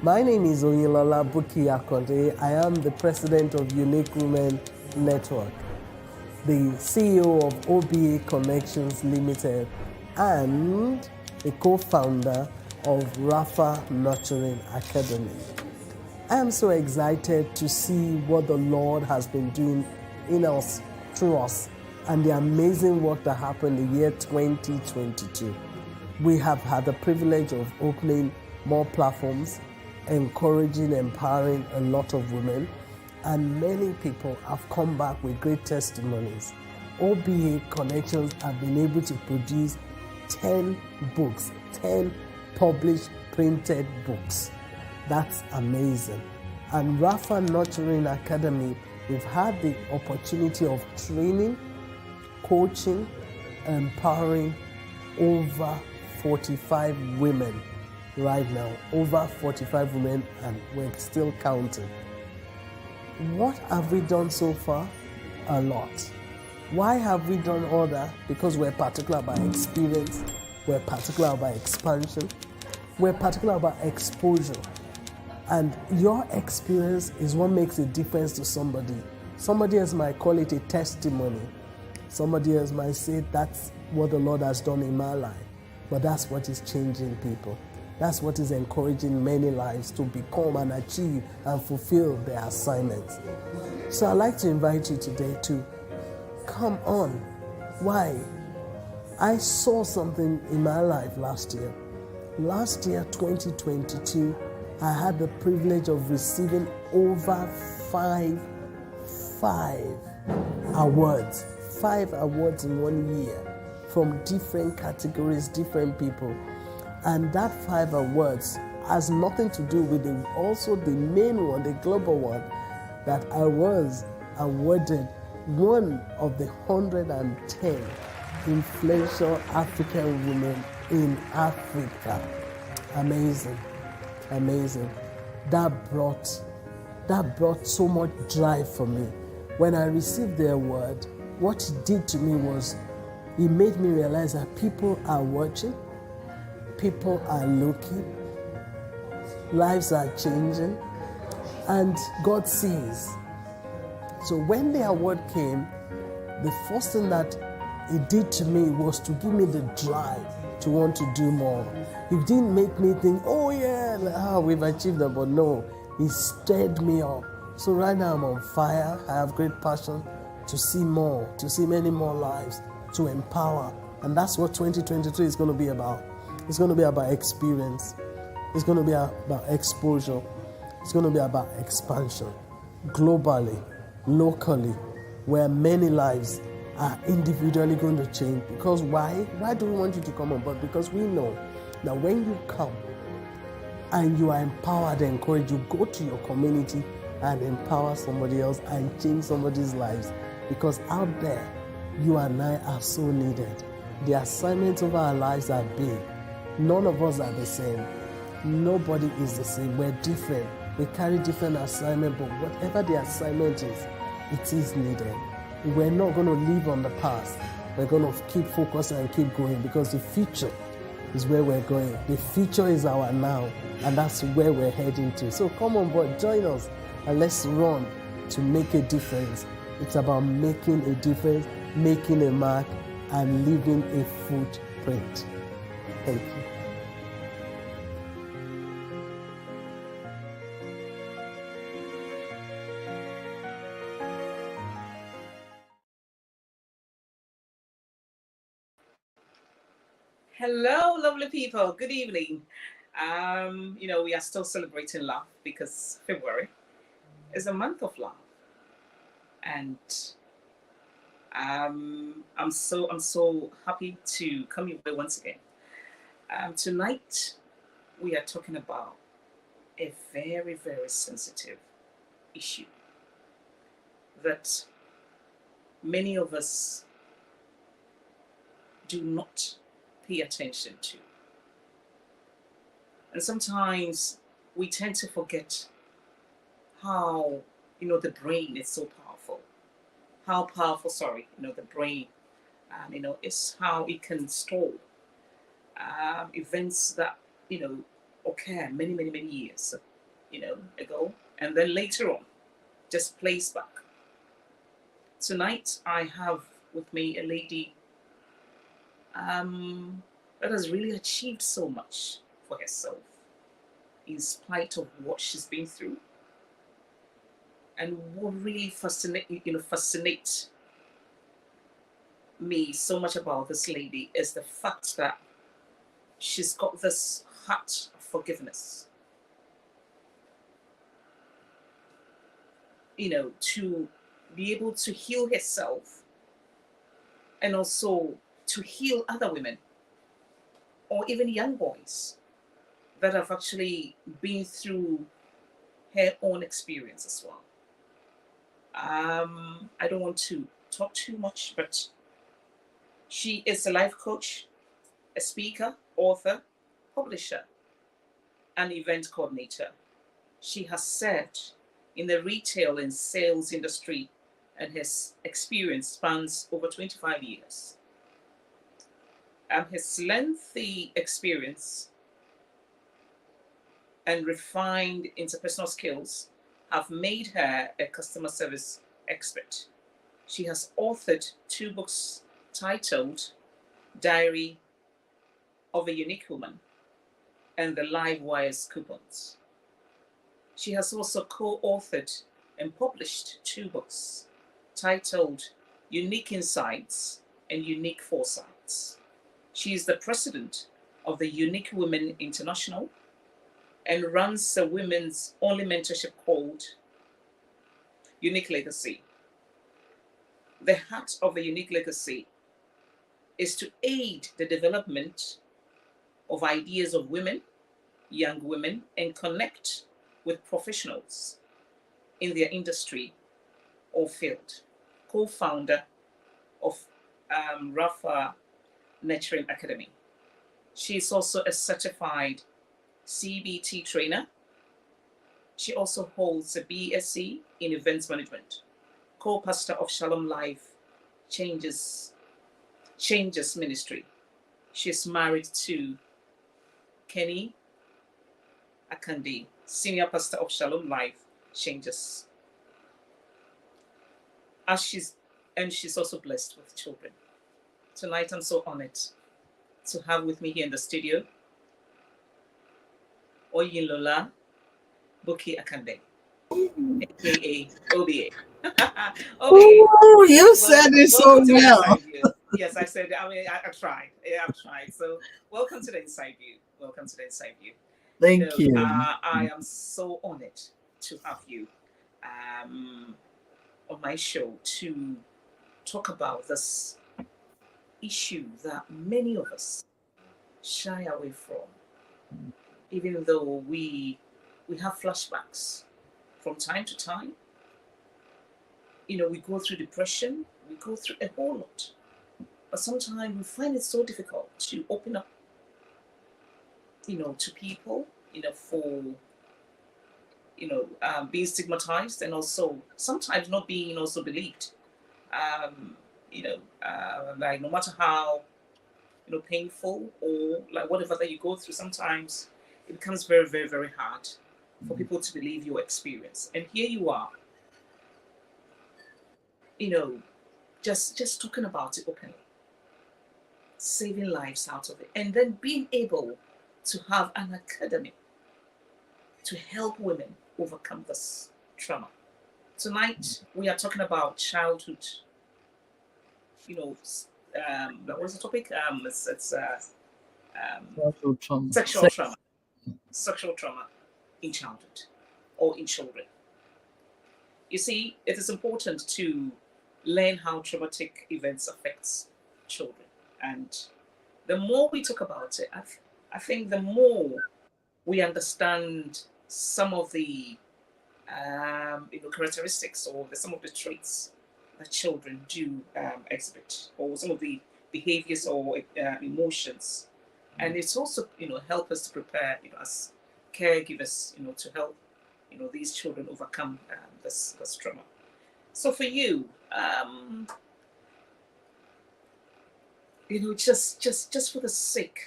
My name is Oyinlola Bukky Akande. I am the president of Unique Women Network, the CEO of OBA Connections Limited, and the co-founder of Rapha Nurturing Academy. I am so excited to see what the Lord has been doing in us, through us, and the amazing work that happened in the year 2022. We have had the privilege of opening more platforms, encouraging, empowering a lot of women, and many people have come back with great testimonies. OBA Connections have been able to produce 10 books, 10 published printed books. That's amazing. And Rapha Nurturing Academy, we've had the opportunity of training, coaching, empowering over 45 women right now. Over 45 women, and we're still counting. What have we done so far? A lot. Why have we done all that? Because we're particular about experience, we're particular about expansion, we're particular about exposure. And your experience is what makes a difference to somebody. Somebody else might call it a testimony. Somebody else might say that's what the Lord has done in my life. But that's what is changing people. That's what is encouraging many lives to become and achieve and fulfill their assignments. So I'd like to invite you today to come on. Why? I saw something in my life last year. Last year, 2022, I had the privilege of receiving over five awards. 5 awards in 1 year from different categories, different people. And that 5 awards has nothing to do with also the main one, the global one, that I was awarded one of the 110 influential African women in Africa. Amazing. Amazing. That brought so much drive for me. When I received the award, what it did to me was it made me realize that people are watching, people are looking, lives are changing, and God sees. So when the award came, the first thing that it did to me was to give me the drive to want to do more. It didn't make me think, oh yeah, we've achieved that, but no, it stirred me up. So right now I'm on fire. I have great passion to see more, to see many more lives, to empower. And that's what 2023 is going to be about. It's going to be about experience. It's going to be about exposure. It's going to be about expansion, globally, locally, where many lives are individually going to change. Because why? Why do we want you to come on board? Because we know that when you come and you are empowered and encouraged, you go to your community and empower somebody else and change somebody's lives. Because out there, you and I are so needed. The assignments of our lives are big. None of us are the same. Nobody is the same. We're different. We carry different assignments, but whatever the assignment is, it is needed. We're not going to live on the past. We're going to keep focused and keep going, because the future is where we're going. The future is our now, and that's where we're heading to. So come on board, join us, and let's run to make a difference. It's about making a difference, making a mark, and leaving a footprint. Thank you. Hello, lovely people. Good evening. We are still celebrating love because February is a month of love, and I'm so happy to come your way once again. Tonight we are talking about a very, very sensitive issue that many of us do not pay attention to. And sometimes we tend to forget how, the brain is so powerful. How powerful, the brain, is how it can store events that, occur many, many, many years, ago, and then later on, just placed back. Tonight, I have with me a lady that has really achieved so much for herself, in spite of what she's been through. And what really fascinates me so much about this lady is the fact that she's got this heart of forgiveness, to be able to heal herself and also to heal other women or even young boys that have actually been through her own experience as well. I don't want to talk too much, but she is a life coach, a speaker, author, publisher, and event coordinator. She has served in the retail and sales industry, and his experience spans over 25 years. His lengthy experience and refined interpersonal skills have made her a customer service expert. She has authored 2 books titled Diary of a Unique Woman and The Live Wires Coupons. She has also co-authored and published 2 books titled Unique Insights and Unique Foresights. She is the president of the Unique Women International and runs a women's only mentorship called Unique Legacy. The heart of the Unique Legacy is to aid the development of ideas of women, young women, and connect with professionals in their industry or field. Co-founder of Rapha Nurturing Academy. She is also a certified CBT trainer. She also holds a BSc in events management, co-pastor of Shalom Life Changes Ministry. She's married to Kenny Akande, senior pastor of Shalom Life Changes. She's also blessed with children. Tonight, I'm so honored to have with me here in the studio Oyinlola Bukky Akande, aka OBA. OBA. Oh, you said it so welcome to the well. Inside View. Yes, I said. I mean, I tried. Yeah, I've tried. So, welcome to the Inside View. Welcome to the Inside View. Thank you. I am so honored to have you on my show to talk about this issue that many of us shy away from, even though we have flashbacks from time to time. We go through depression, we go through a whole lot, but sometimes we find it so difficult to open up, to people, for being stigmatized, and also sometimes not being also believed. Like no matter how painful or like whatever that you go through, sometimes it becomes very, very, very hard for people to believe your experience. And here you are, just talking about it openly, saving lives out of it, and then being able to have an academy to help women overcome this trauma. Tonight, we are talking about childhood, what's the topic? It's sexual trauma. Sexual trauma in childhood or in children. You see, it is important to learn how traumatic events affects children. And the more we talk about it, I think the more we understand some of the characteristics or some of the traits that children do exhibit, or some of the behaviors or emotions. And it's also help us to prepare as caregivers to help these children overcome this trauma. So for you, just for the sake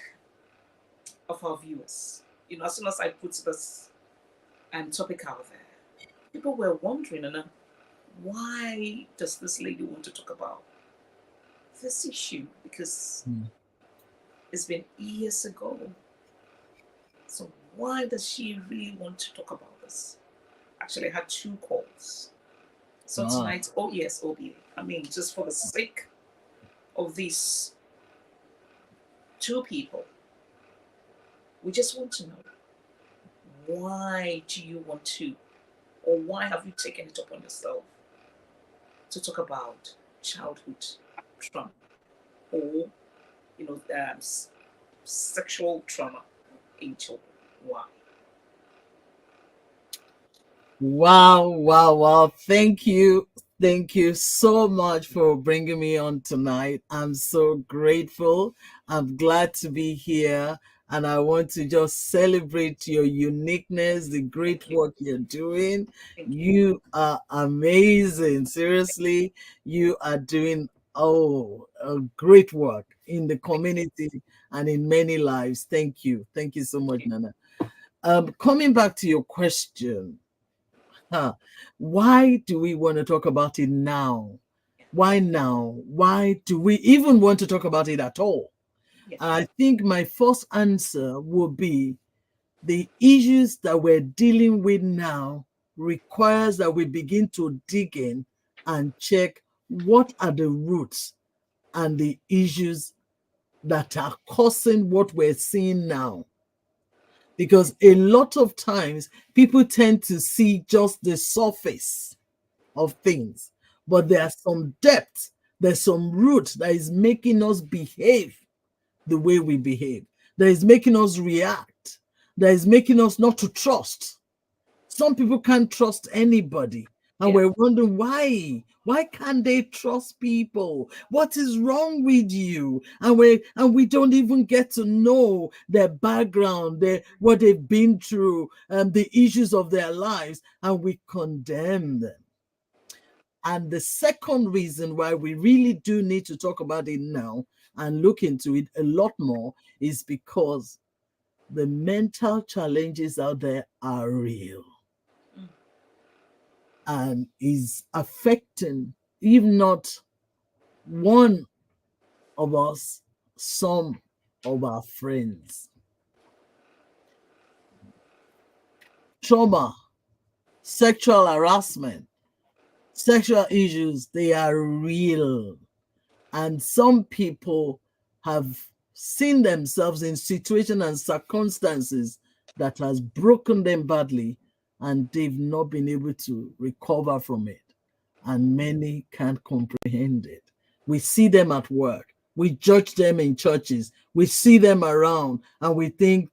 of our viewers, as soon as I put this topic out there, people were wondering, why does this lady want to talk about this issue? Because it's been years ago. So why does she really want to talk about this? Actually, I had 2 calls. So tonight, oh yes, OB. I mean, just for the sake of these 2 people, we just want to know, why do you want to, or why have you taken it upon yourself to talk about childhood trauma, or sexual trauma in children? Why? Wow, wow, wow. Thank you. Thank you so much for bringing me on tonight. I'm so grateful. I'm glad to be here. And I want to just celebrate your uniqueness, the great Thank you. work you're doing. Thank you. You are amazing. Seriously, you are doing, a great work in the Thank community and in many lives. Thank you. Thank you so much, you. Nana. Coming back to your question, why do we want to talk about it now? Yeah. Why now? Why do we even want to talk about it at all? Yeah. I think my first answer would be the issues that we're dealing with now requires that we begin to dig in and check what are the roots and the issues that are causing what we're seeing now. Because a lot of times people tend to see just the surface of things, but there's some depth, there's some root that is making us behave the way we behave, that is making us react, that is making us not to trust. Some people can't trust anybody, and Yeah. we're wondering why. Why can't they trust people? What is wrong with you? And we don't even get to know their background, what they've been through, and the issues of their lives, and we condemn them. And the second reason why we really do need to talk about it now and look into it a lot more is because the mental challenges out there are real Mm. and is affecting, if not one of us, some of our friends. Trauma, sexual harassment, sexual issues, they are real. And some people have seen themselves in situations and circumstances that has broken them badly, and they've not been able to recover from it. And many can't comprehend it. We see them at work. We judge them in churches. We see them around and we think,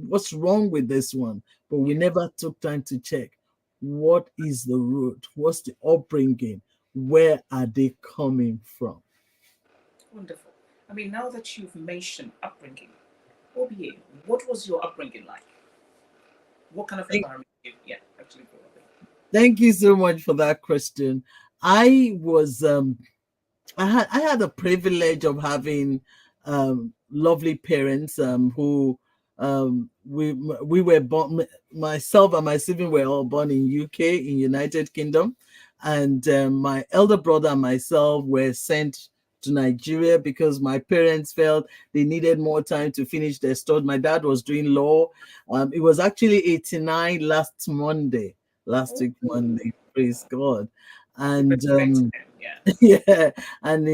what's wrong with this one? But we Yeah. never took time to check what is the root? What's the upbringing? Where are they coming from? Wonderful. I mean, now that you've mentioned upbringing, OBA, what was your upbringing like? What kind of environment did you actually grow up in? Thank you so much for that question. I was I had the privilege of having lovely parents who we were born, myself and my sibling were all born in UK, in United Kingdom, and my elder brother and myself were sent to Nigeria because my parents felt they needed more time to finish their studies. My dad was doing law. It was actually 89 last week Oh, Monday, praise God. happy And birthday to him. Yeah. yeah, and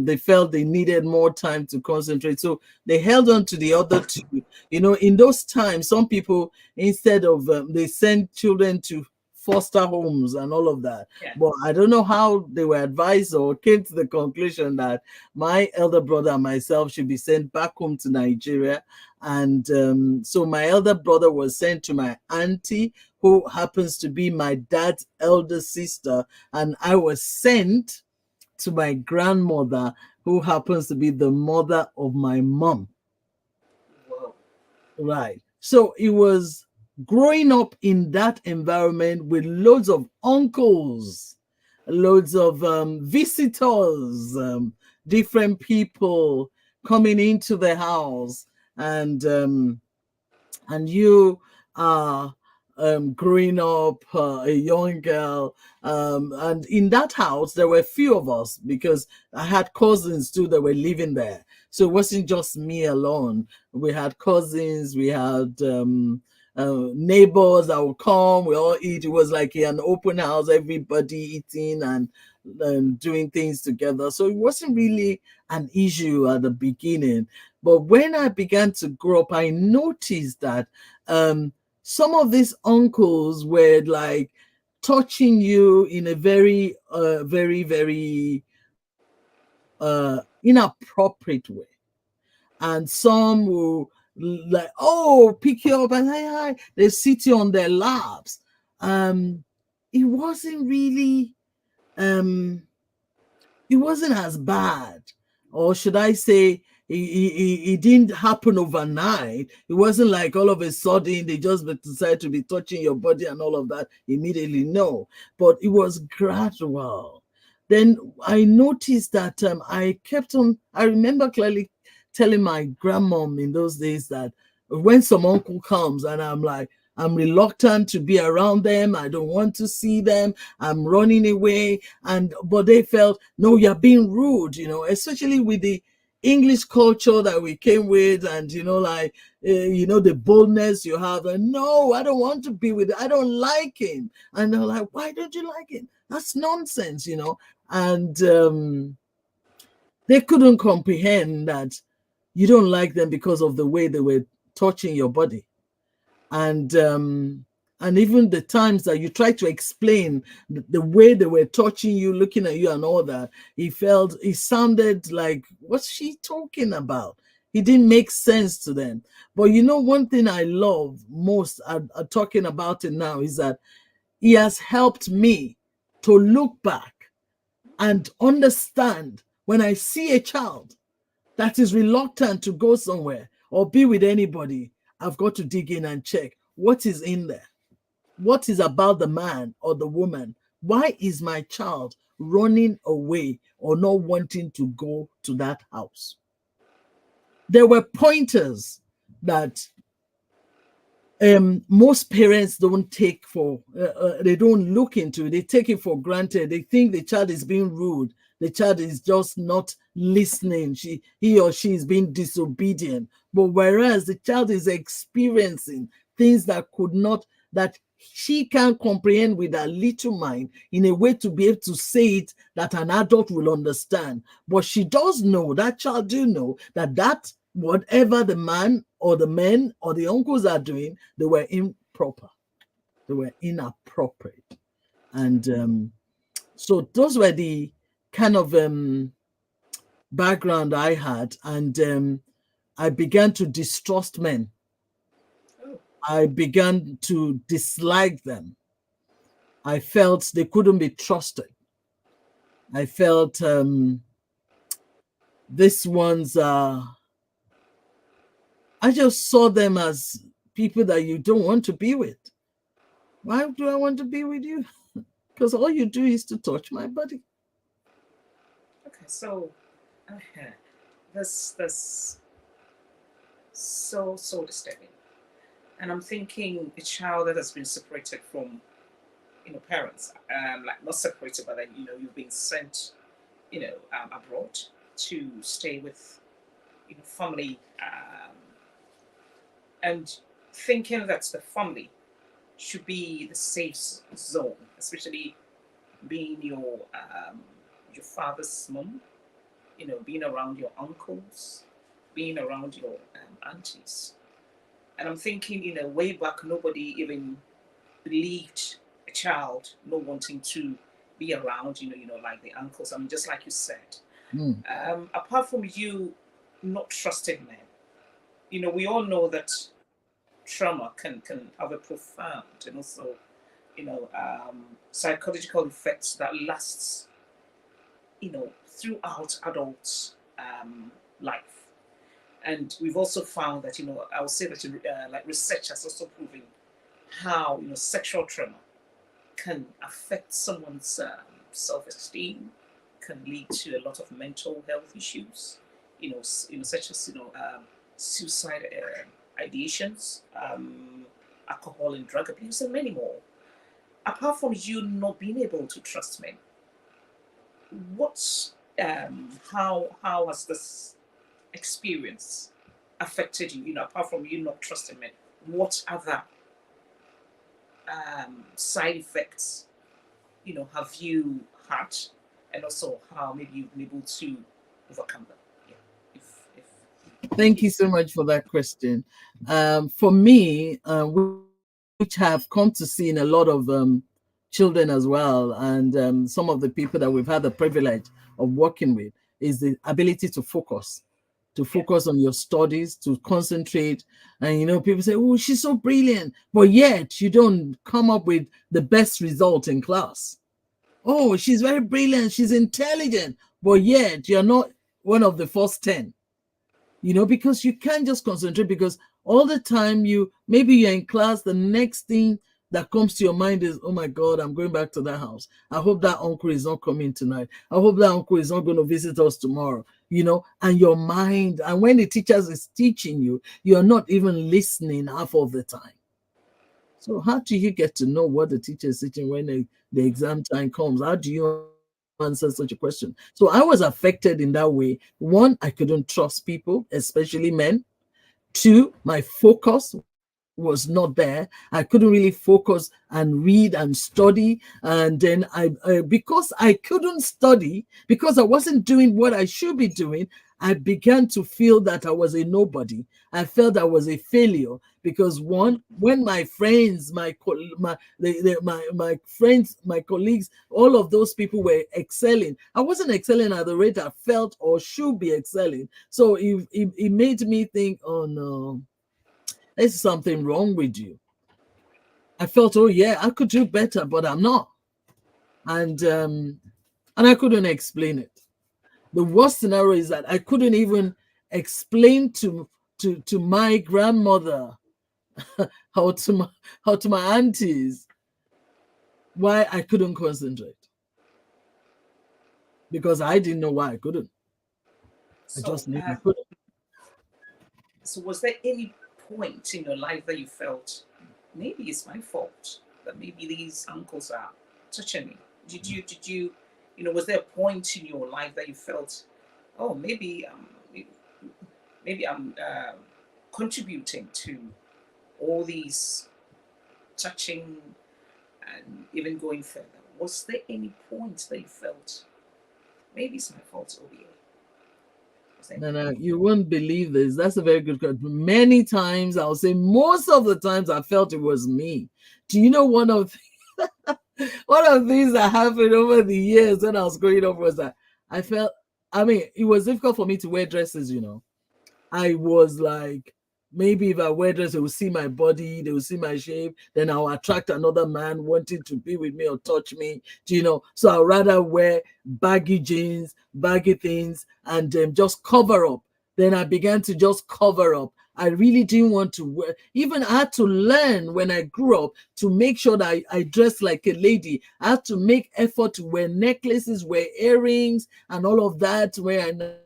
they felt they needed more time to concentrate, so they held on to the other two. In those times, some people, instead of they sent children to foster homes and all of that, Yeah. but I don't know how they were advised or came to the conclusion that my elder brother and myself should be sent back home to Nigeria. And so my elder brother was sent to my auntie, who happens to be my dad's elder sister, and I was sent to my grandmother, who happens to be the mother of my mom. Whoa. Right. So it was growing up in that environment with loads of uncles, loads of visitors, different people coming into the house, and and you are growing up, a young girl, and in that house there were few of us because I had cousins too that were living there, so it wasn't just me alone. We had cousins, we had neighbors that would come, we all eat. It was like an open house, everybody eating and doing things together, so it wasn't really an issue at the beginning. But when I began to grow up, I noticed that some of these uncles were like touching you in a very very inappropriate way, and some will like, oh, pick you up and hi hi, they sit you on their laps. It wasn't really um it wasn't as bad, or should I say, it didn't happen overnight. It wasn't like all of a sudden they just decided to be touching your body and all of that immediately. No, but it was gradual. Then I noticed that I kept on. I remember clearly telling my grandmom in those days that when some uncle comes and I'm like, I'm reluctant to be around them, I don't want to see them, I'm running away. And but they felt, no, you're being rude, especially with the English culture that we came with, and like the boldness you have, and no, I don't want to be with, I don't like him. And they're like, why don't you like him? That's nonsense. And they couldn't comprehend that you don't like them because of the way they were touching your body. And even the times that you try to explain the way they were touching you, looking at you and all that, it sounded like, what's she talking about? It didn't make sense to them. But one thing I love most at talking about it now is that he has helped me to look back and understand when I see a child that is reluctant to go somewhere or be with anybody, I've got to dig in and check what is in there. What is about the man or the woman? Why is my child running away or not wanting to go to that house? There were pointers that most parents don't take they don't look into it. They take it for granted. They think the child is being rude. The child is just not listening. He or she is being disobedient. But whereas the child is experiencing things that she can't comprehend with her little mind in a way to be able to say it that an adult will understand. But she does know, that child do know that whatever the man or the men or the uncles are doing, they were improper. They were inappropriate. And so those were the kind of background I had. And I began to distrust men. Oh, I began to dislike them. I felt they couldn't be trusted. I felt these ones I just saw them as people that you don't want to be with. Why do I want to be with you? Because all you do is to touch my body. okay. So, okay, this so disturbing. And I'm thinking a child that has been separated from parents, like not separated, but then you've been sent abroad to stay with family, and thinking that the family should be the safe zone, especially being your father's mom, being around your uncles, being around your aunties. And I'm thinking, way back, nobody even believed a child not wanting to be around, like the uncles. I mean, just like you said, Mm. apart from you not trusting them, we all know that trauma can have a profound and also, psychological effects that lasts, throughout adult life. And we've also found that, I would say that like research has also proven how sexual trauma can affect someone's self-esteem, can lead to a lot of mental health issues, such as suicide ideations, alcohol and drug abuse, and many more. Apart from you not being able to trust men, what's how has this experience affected you? You know, apart from you not trusting men, what other side effects, you know, have you had, and also how maybe you've been able to overcome them? Yeah, if Thank you so much for that question. For me, which have come to see in a lot of children as well, and some of the people that we've had the privilege of working with, is the ability to yeah, focus on your studies, to concentrate. And, you know, people say, oh, she's so brilliant, but yet you don't come up with the best result in class. Oh, she's very brilliant, she's intelligent, but yet you're not one of the first 10, you know, because you can't just concentrate, because all the time maybe you're in class, the next thing that comes to your mind is, oh my God, I'm going back to that house. I hope that uncle is not coming tonight. I hope that uncle is not going to visit us tomorrow, you know, and your mind, and when the teachers is teaching you, you're not even listening half of the time. So how do you get to know what the teacher is teaching when the exam time comes? How do you answer such a question? So I was affected in that way. One, I couldn't trust people, especially men. Two, my focus was not there. I couldn't really focus and read and study. And then because I couldn't study, because I wasn't doing what I should be doing, I began to feel that I was a nobody. I felt I was a failure because, one, when my friends, my friends, my colleagues, all of those people were excelling, I wasn't excelling at the rate I felt or should be excelling. So it made me think, oh no, there's something wrong with you. I felt, oh yeah, I could do better, but I'm not. And I couldn't explain it. The worst scenario is that I couldn't even explain to my grandmother or to my aunties why I couldn't concentrate, because I didn't know why I couldn't. I so just knew I couldn't. so was there any point in your life that you felt maybe it's my fault that maybe these uncles are touching me? Did you you know, was there a point in your life that you felt, oh, maybe I'm contributing to all these touching and even going further? Was there any point that you felt maybe it's my fault, OBA? Was there any No, no, point? you wouldn't believe this. That's a very good question. Many times, I'll say most of the times, I felt it was me. Do you know one of the things that happened over the years when I was growing up was that I felt, I mean, it was difficult for me to wear dresses, you know. I was like, maybe if I wear dress, they will see my body, they will see my shape, then I'll attract another man wanting to be with me or touch me, you know. So I'd rather wear baggy jeans, baggy things, and just cover up. Then I began to just cover up. I really didn't want to wear, even I had to learn when I grew up to make sure that I dressed like a lady. I had to make effort to wear necklaces, wear earrings, and all of that, where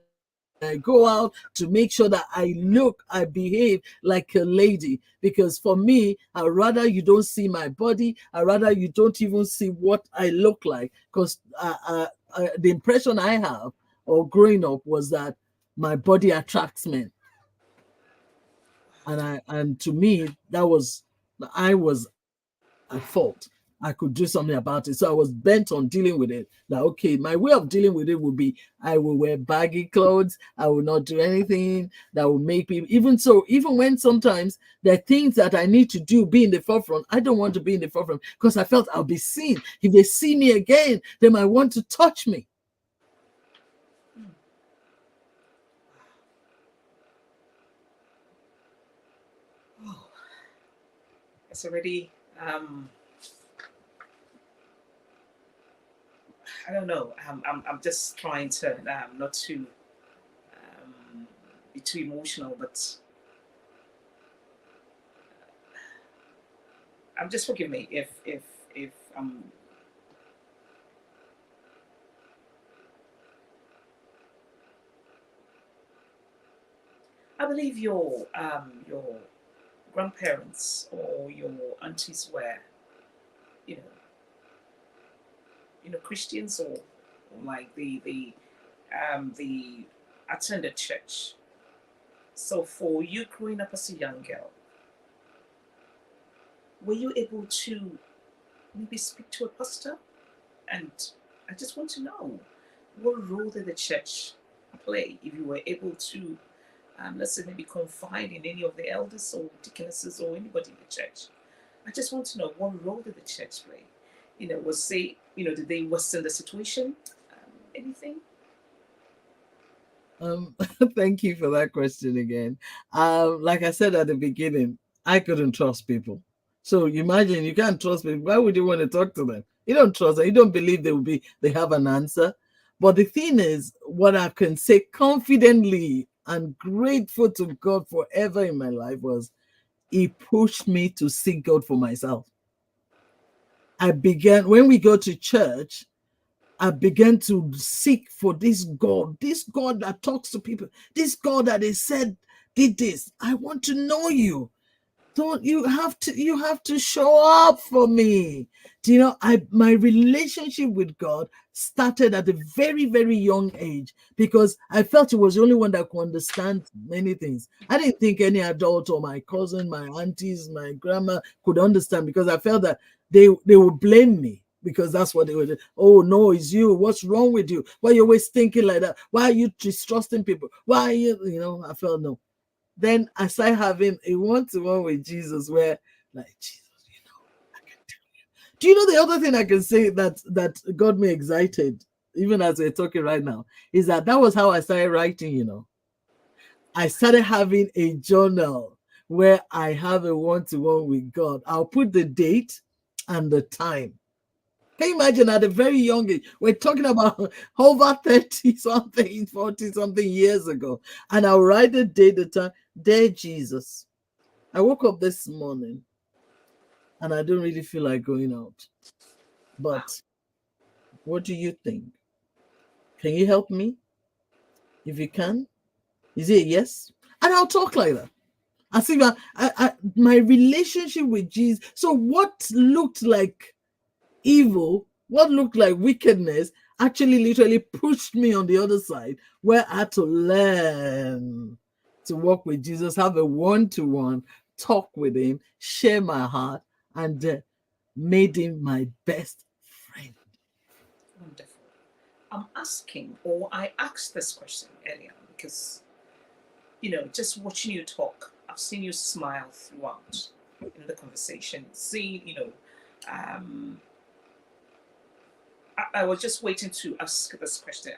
I go out to make sure that I behave like a lady. Because for me, I'd rather you don't see my body. I'd rather you don't even see what I look like. Because the impression I have or growing up was that my body attracts men. And to me, I was at fault. I could do something about it. So I was bent on dealing with it. That okay, my way of dealing with it would be I will wear baggy clothes, I will not do anything that will make people, even so, even when sometimes there are things that I need to do, be in the forefront, I don't want to be in the forefront because I felt I'll be seen. If they see me again, they might want to touch me. Oh, it's already I don't know. I'm just trying to not to be too emotional, but just forgive me if I believe your grandparents or your aunties were, you know, Christians, or like the attended church. So for you growing up as a young girl, were you able to maybe speak to a pastor? And I just want to know, what role did the church play if you were able to, let's say, maybe confide in any of the elders or deaconesses or anybody in the church? I just want to know, what role did the church play? Was they, did they worsen the situation? Anything? Thank you for that question again. Like I said at the beginning, I couldn't trust people. So imagine you can't trust people. Why would you want to talk to them? You don't trust them. You don't believe they have an answer. But the thing is, what I can say confidently and grateful to God forever in my life was He pushed me to seek God for myself. I began, when we go to church, I began to seek for this God that talks to people, this God that they said did this. I want to know you. Don't you have to show up for me. Do you know, my relationship with God started at a very, very young age because I felt He was the only one that could understand many things. I didn't think any adult or my cousin, my aunties, my grandma could understand, because I felt that they would blame me, because that's what they would do. Oh no, it's you. What's wrong with you? Why are you always thinking like that? Why are you distrusting people? Why are you, I felt no. Then I started having a one-to-one with Jesus where, like, Jesus, I can tell you. Do you know the other thing I can say that got me excited, even as we're talking right now, is that was how I started writing. I started having a journal where I have a one-to-one with God. I'll put the date and the time. Can you imagine, at a very young age? We're talking about over 30 something, 40 something years ago. And I'll write the date, the time. Dear Jesus, I woke up this morning and I don't really feel like going out. But what do you think? Can you help me? If you can, is it a yes? And I'll talk like that. I see my relationship with Jesus. So what looked like evil, what looked like wickedness, actually literally pushed me on the other side, where I had to learn to walk with Jesus, have a one-to-one talk with Him, share my heart, and made Him my best friend. Wonderful. I'm asking, or I asked this question earlier because, just watching you talk, I've seen you smile throughout in the conversation. I was just waiting to ask this question,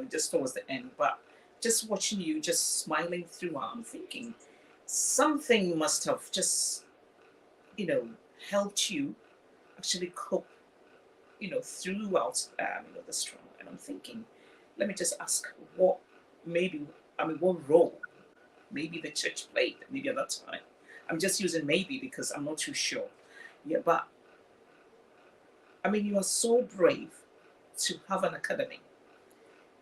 just towards the end, but just watching you just smiling throughout, I'm thinking something must have just, helped you actually cope, throughout, the struggle. And I'm thinking, let me just ask, what role maybe the church played, maybe at that time. I'm just using maybe because I'm not too sure. Yeah, but you are so brave to have an academy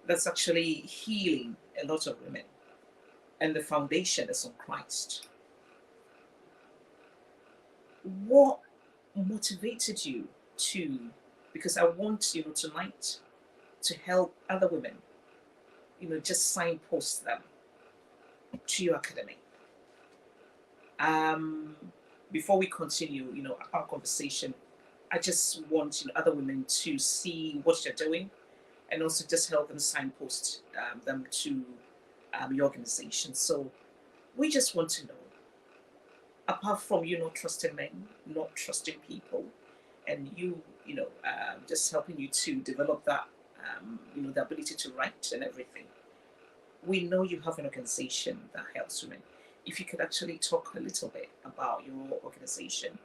that's actually healing a lot of women, and the foundation is on Christ. What motivated you to? Because I want tonight to help other women, just signpost them to your academy. Before we continue, our conversation, I just want other women to see what you're doing, and also just help them signpost them to your organization. So we just want to know, apart from you not trusting men, not trusting people, and just helping you to develop that, the ability to write and everything. We know you have an organization that helps women. If you could actually talk a little bit about your organization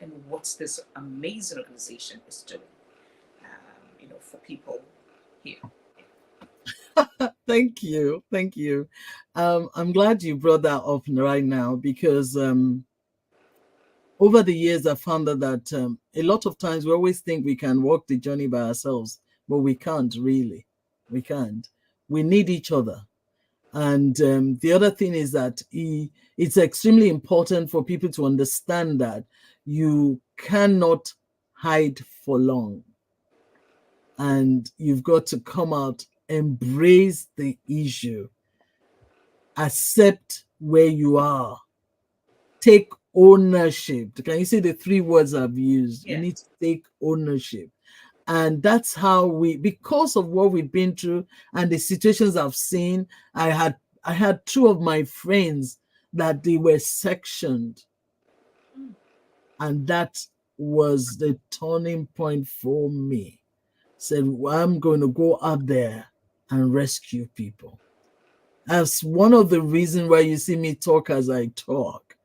and what this amazing organization is doing, for people here. Thank you. I'm glad you brought that up right now, because over the years I found that a lot of times we always think we can walk the journey by ourselves, but we can't really. We can't. We need each other. And the other thing is that it's extremely important for people to understand that you cannot hide for long. And you've got to come out, embrace the issue, accept where you are, take ownership. Can you see the three words I've used? You Yeah. need to take ownership. And that's how because of what we've been through and the situations I've seen, I had two of my friends that they were sectioned, and that was the turning point for me. Said, well, I'm going to go out there and rescue people. That's one of the reasons why you see me talk as I talk.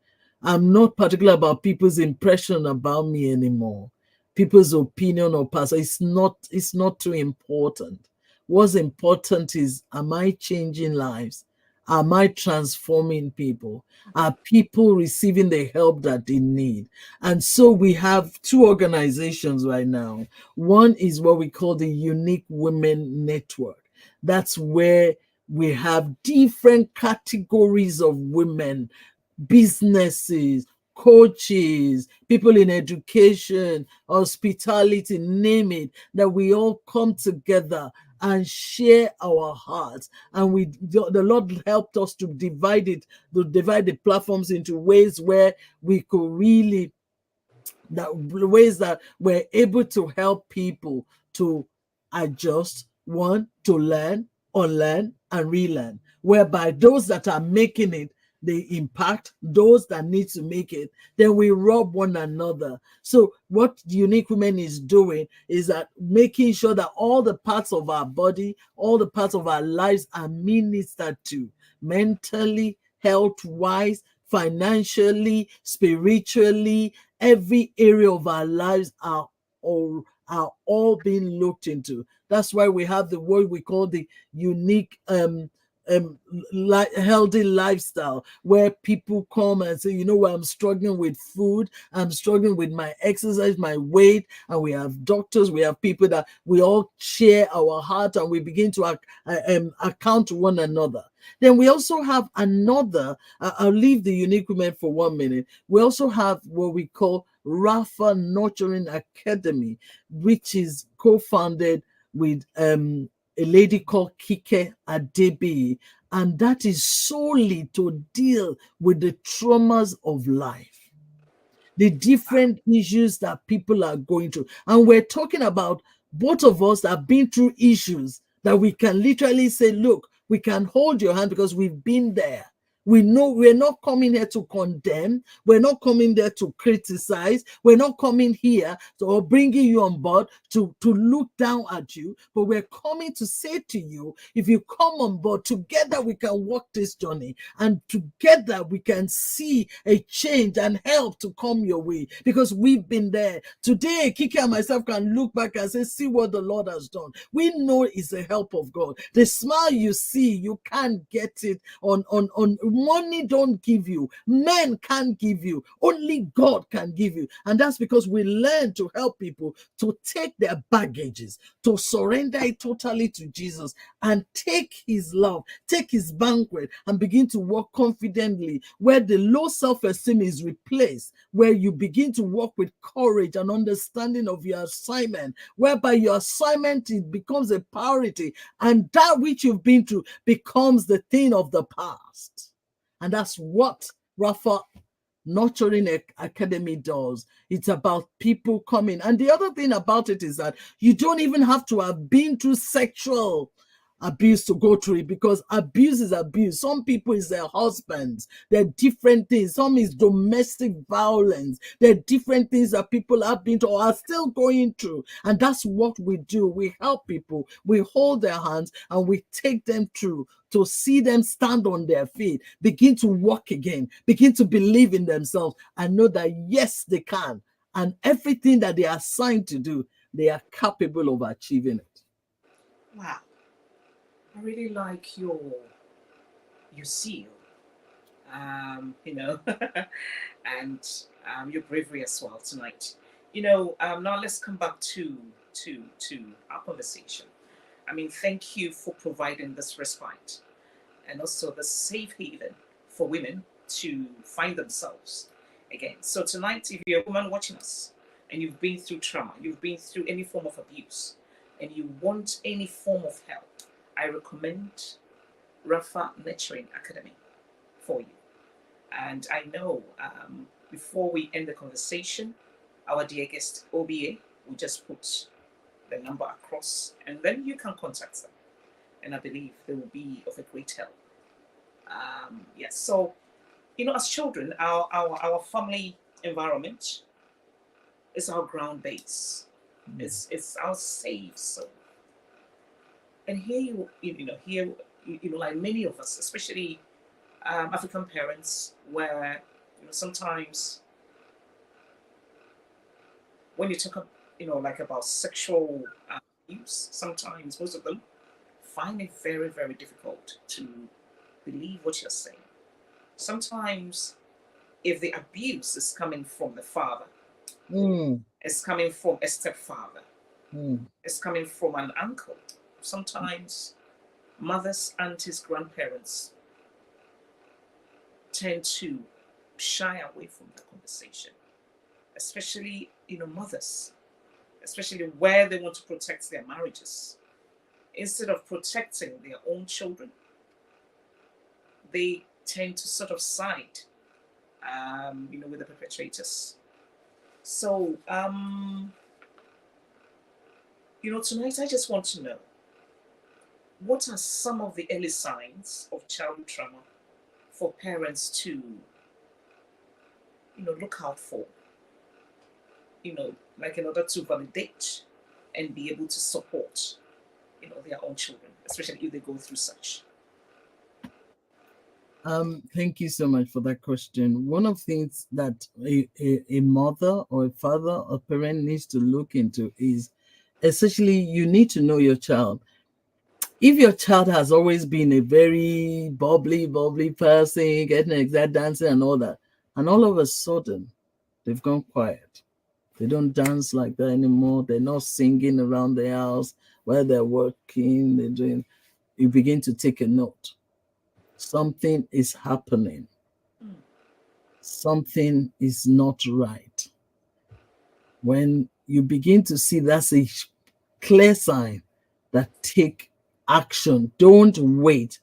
I'm not particular about people's impression about me anymore, people's opinion or past. It's not too important. What's important is, am I changing lives? Am I transforming people? Are people receiving the help that they need? And so we have two organizations right now. One is what we call the Unique Women Network. That's where we have different categories of women, businesses, coaches, people in education, hospitality, name it, that we all come together and share our hearts. And the Lord helped us to divide the platforms into ways where we could really, that ways that we're able to help people to adjust, one, to learn, unlearn, and relearn, whereby those that are making it, they impact those that need to make it, then we rub one another. So what Unique Women is doing is that making sure that all the parts of our body, all the parts of our lives are ministered to, mentally, health-wise, financially, spiritually. Every area of our lives are all being looked into. That's why we have the word we call the unique healthy lifestyle, where people come and say, you know what, I'm struggling with food, I'm struggling with my exercise, my weight, and we have doctors, we have people that we all share our heart, and we begin to account to one another. Then we also have another, I'll leave the Unique Women for 1 minute. We also have what we call Rapha Nurturing Academy, which is co-founded with a lady called Kike Adebi, and that is solely to deal with the traumas of life, the different issues that people are going through. And we're talking about, both of us have been through issues that we can literally say, look, we can hold your hand because we've been there. We know we're not coming here to condemn. We're not coming there to criticize. We're not coming here or bringing you on board to look down at you. But we're coming to say to you, if you come on board, together we can walk this journey. And together we can see a change and help to come your way. Because we've been there. Today, Kiki and myself can look back and say, see what the Lord has done. We know it's the help of God. The smile you see, you can't get it on money don't give you, men can't give you, only God can give you. And that's because we learn to help people to take their baggages, to surrender it totally to Jesus, and take his love, take his banquet, and begin to walk confidently, where the low self-esteem is replaced, where you begin to walk with courage and understanding of your assignment, whereby your assignment becomes a priority, and that which you've been through becomes the thing of the past. And that's what Rapha Nurturing Academy does. It's about people coming. And the other thing about it is that you don't even have to have been through sexual abuse to go through it, because abuse is abuse. Some people is their husbands. They're different things. Some is domestic violence. There are different things that people have been through or are still going through. And that's what we do. We help people. We hold their hands and we take them through to see them stand on their feet, begin to walk again, begin to believe in themselves, and know that yes, they can. And everything that they are assigned to do, they are capable of achieving it. Wow. I really like your seal, you know, and your bravery as well tonight. Now let's come back to our conversation. I mean, thank you for providing this respite. and also the safe haven for women to find themselves again. So tonight, if you're a woman watching us and you've been through trauma, you've been through any form of abuse, and you want any form of help, I recommend Rapha Nurturing Academy for you. And I know before we end the conversation, our dear guest OBA will just put the number across, and then you can contact them. And I believe they will be of a great help. Yes, so as children, our family environment is our ground base. It's our safe zone. And here like many of us, especially African parents, where sometimes when you talk like about sexual abuse, sometimes most of them find it very, very difficult to believe what you're saying. Sometimes if the abuse is coming from the father, it's coming from a stepfather, it's coming from an uncle, sometimes mothers, aunties, grandparents tend to shy away from the conversation, especially mothers, especially where they want to protect their marriages. Instead of protecting their own children, they tend to sort of side with the perpetrators. So tonight I just want to know, what are some of the early signs of childhood trauma for parents to look out for, like in order to validate and be able to support their own children, especially if they go through such? Thank you so much for that question. One of the things that a mother or a father or parent needs to look into is, essentially, you need to know your child. If your child has always been a very bubbly person, getting exact dancing and all that, and all of a sudden they've gone quiet, they don't dance like that anymore, they're not singing around the house while they're working, they're doing, you begin to take a note. Something is happening. Something is not right. When you begin to see, that's a clear sign that take action. Don't wait.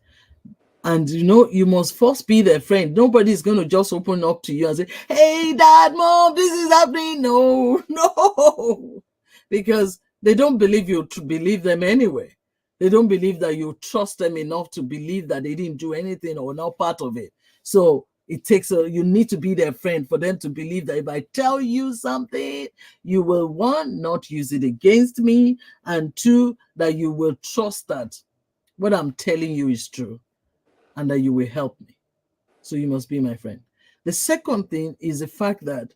And you must first be their friend. Nobody's going to just open up to you and say, hey, dad, mom, this is happening. No, no. Because they don't believe you to believe them anyway. They don't believe that you trust them enough to believe that they didn't do anything or not part of it. So it takes you need to be their friend for them to believe that if I tell you something, you will, one, not use it against me, and two, that you will trust that what I'm telling you is true and that you will help me. So you must be my friend. The second thing is the fact that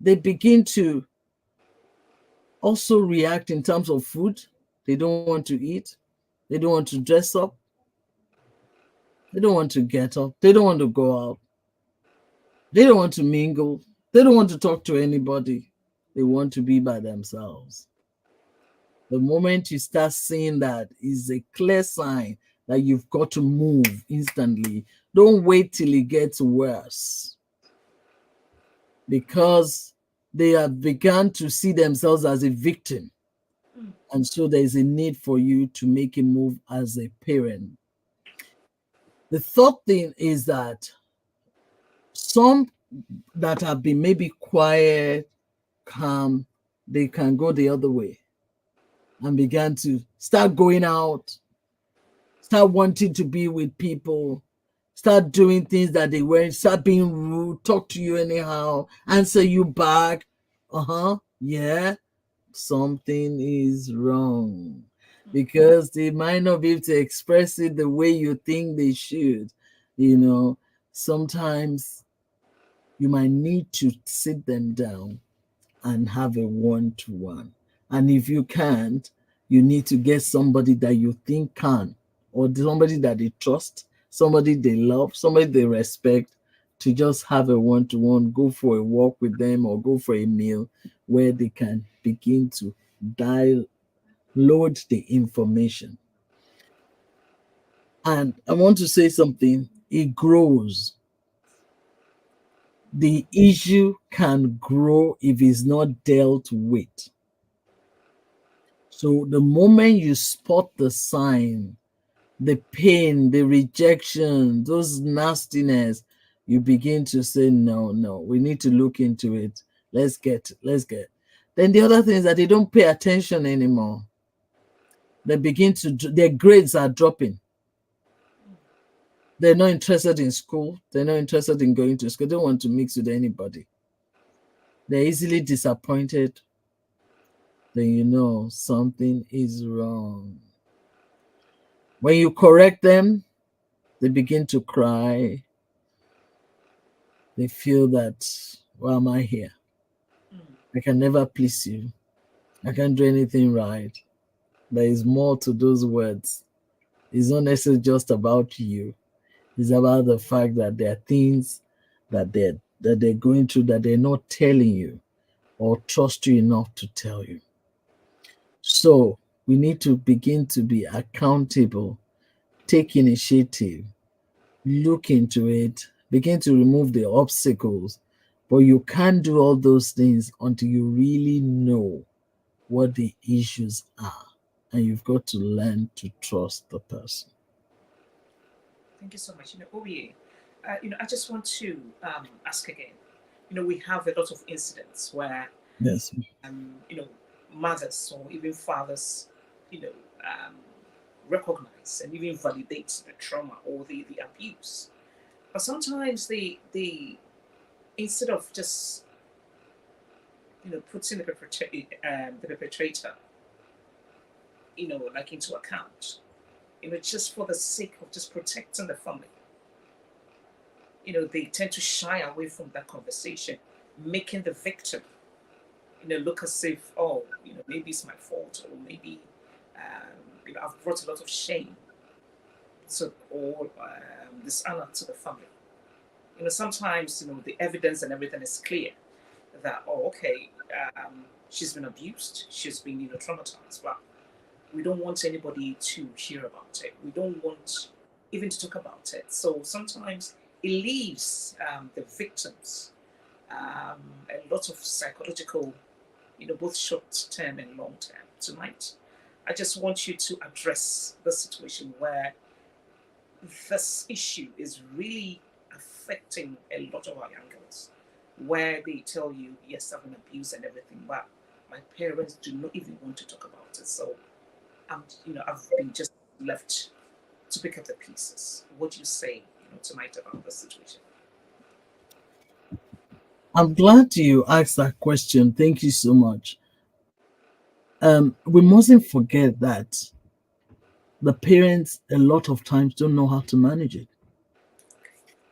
they begin to also react in terms of food. They don't want to eat. They don't want to dress up. They don't want to get up. They don't want to go out. They don't want to mingle. They don't want to talk to anybody. They want to be by themselves. The moment you start seeing that is a clear sign that you've got to move instantly. Don't wait till it gets worse, because they have begun to see themselves as a victim. And so there's a need for you to make a move as a parent. The third thing is that some that have been maybe quiet, calm, they can go the other way and begin to start going out, start wanting to be with people, start doing things that they weren't, start being rude, talk to you anyhow, answer you back. Yeah, something is wrong, because they might not be able to express it the way you think they should. Sometimes you might need to sit them down and have a one-to-one. And if you can't, you need to get somebody that you think can, or somebody that they trust, somebody they love, somebody they respect, to just have a one-to-one, go for a walk with them or go for a meal where they can begin to download the information. And I want to say something. It grows. The issue can grow if it's not dealt with. So the moment you spot the sign, the pain, the rejection, those nastiness, you begin to say, no, no, we need to look into it. Let's get. Then the other thing is that they don't pay attention anymore. They begin to, their grades are dropping. They're not interested in school. They're not interested in going to school. They don't want to mix with anybody. They're easily disappointed. Then you know something is wrong. When you correct them, they begin to cry. They feel that, why am I here? I can never please you. I can't do anything right. There is more to those words. It's not necessarily just about you. It's about the fact that there are things that they're going through that they're not telling you or trust you enough to tell you. So we need to begin to be accountable, take initiative, look into it, begin to remove the obstacles. But you can't do all those things until you really know what the issues are. And you've got to learn to trust the person. Thank you so much. Obi, I just want to ask again. We have a lot of incidents where, Yes. you know, mothers or even fathers, you know, um, recognize and even validate the trauma or the abuse. But sometimes the instead of just putting the perpetrator, like into account, just for the sake of just protecting the family, they tend to shy away from that conversation, making the victim, look as if, oh, maybe it's my fault, or maybe, I've brought a lot of shame or dishonor to the family. Sometimes, the evidence and everything is clear that, oh, okay, she's been abused, she's been, traumatized, but we don't want anybody to hear about it. We don't want even to talk about it. So sometimes it leaves the victims a lot of psychological, both short term and long term. Tonight, I just want you to address the situation where this issue is really affecting a lot of our young girls, where they tell you, yes, I've been abused and everything, but my parents do not even want to talk about it. So I've been just left to pick up the pieces. What do you say, tonight about the situation? I'm glad you asked that question. Thank you so much. We mustn't forget that the parents a lot of times don't know how to manage it.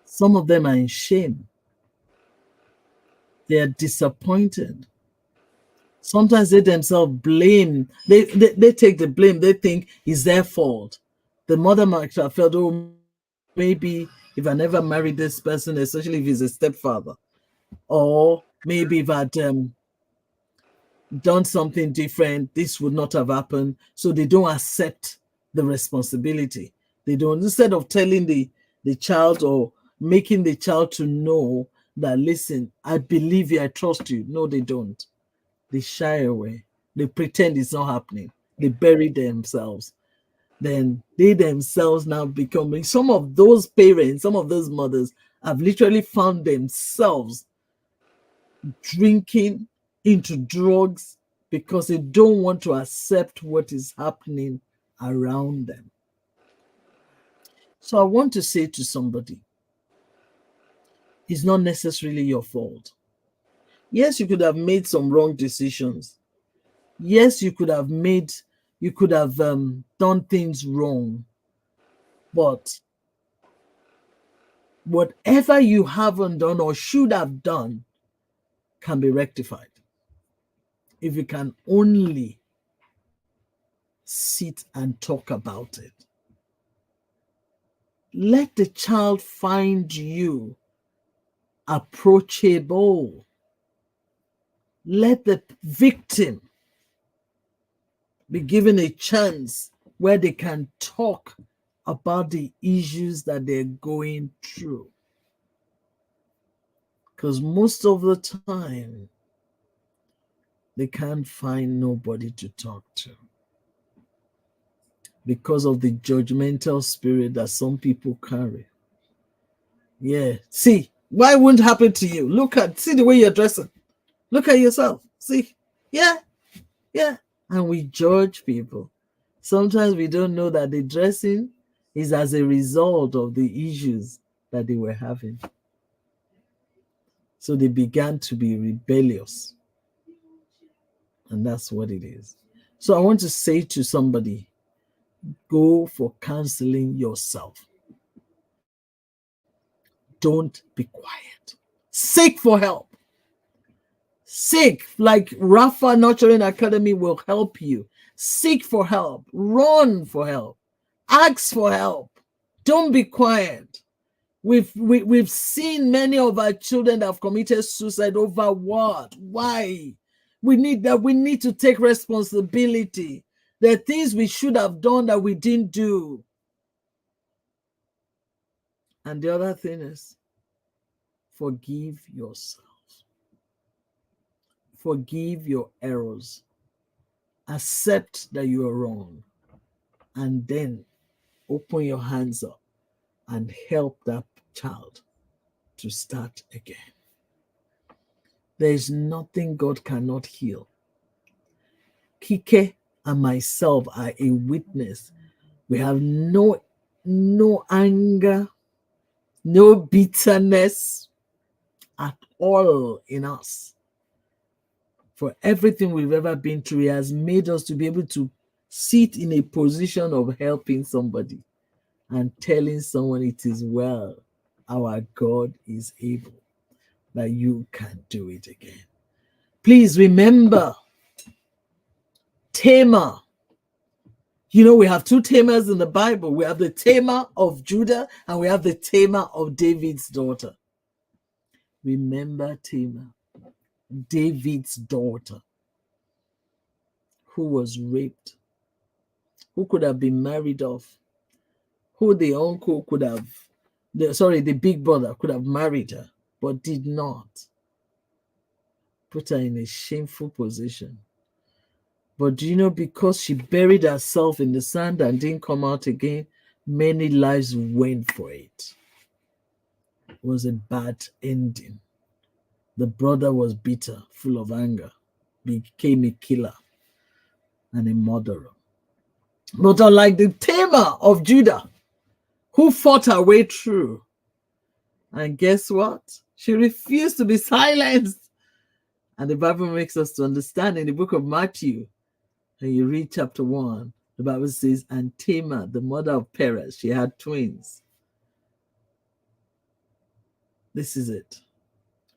Some of them are in shame. They are disappointed. Sometimes they themselves blame, they take the blame. They think it's their fault. The mother might have felt, oh, maybe if I never married this person, especially if he's a stepfather, or maybe if I'd done something different, this would not have happened. So they don't accept the responsibility. They don't, instead of telling the child or making the child to know that, listen, I believe you, I trust you. No, they don't. They shy away. They pretend it's not happening. They bury themselves. Then they themselves now becoming, some of those parents, some of those mothers have literally found themselves drinking, into drugs, because they don't want to accept what is happening around them. So I want to say to somebody, it's not necessarily your fault. Yes, you could have made some wrong decisions. Yes, you could have done things wrong. But whatever you haven't done or should have done can be rectified if you can only sit and talk about it. Let the child find you approachable. Let the victim be given a chance where they can talk about the issues that they're going through. Because most of the time, they can't find nobody to talk to because of the judgmental spirit that some people carry. Yeah. See, why wouldn't it happen to you? See the way you're dressing. Look at yourself. See? Yeah. Yeah. And we judge people. Sometimes we don't know that the dressing is as a result of the issues that they were having. So they began to be rebellious. And that's what it is. So I want to say to somebody, go for counseling yourself. Don't be quiet. Seek for help. Seek, like Rapha Nurturing Academy will help you. Seek for help. Run for help. Ask for help. Don't be quiet. We've seen many of our children that have committed suicide over what? Why? We need to take responsibility. There are things we should have done that we didn't do. And the other thing is, forgive yourself. Forgive your errors. Accept that you are wrong. And then open your hands up and help that child to start again. There is nothing God cannot heal. Kike and myself are a witness. We have no anger, no bitterness at all in us. For everything we've ever been through, He has made us to be able to sit in a position of helping somebody and telling someone it is well. Our God is able, that you can do it again. Please remember Tamar. You know, we have two Tamars in the Bible. We have the Tamar of Judah and we have the Tamar of David's daughter. Remember Tamar, David's daughter, who was raped, who could have been married off, who the uncle could have, the big brother could have married her, but did not. Put her in a shameful position. But do you know, because she buried herself in the sand and didn't come out again, many lives went for it. It was a bad ending. The brother was bitter, full of anger, became a killer and a murderer. But unlike the Tamar of Judah, who fought her way through, and guess what? She refused to be silenced. And the Bible makes us to understand in the book of Matthew, and you read chapter 1, the Bible says, and Tamar, the mother of Perez, she had twins. This is it.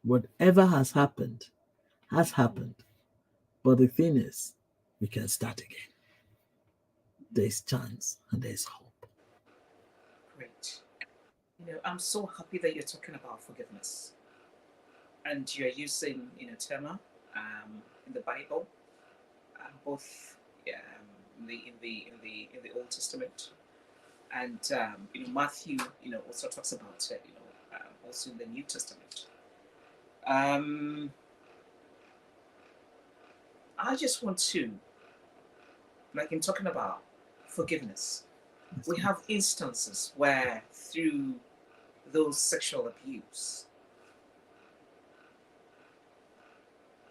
Whatever has happened, has happened. But the thing is, we can start again. There's chance and there's hope. Great. I'm so happy that you're talking about forgiveness. And you're using, Tema in the Bible, both in the Old Testament, and Matthew, also talks about it, also in the New Testament. I just want to, like in talking about forgiveness, we have instances where through those sexual abuse,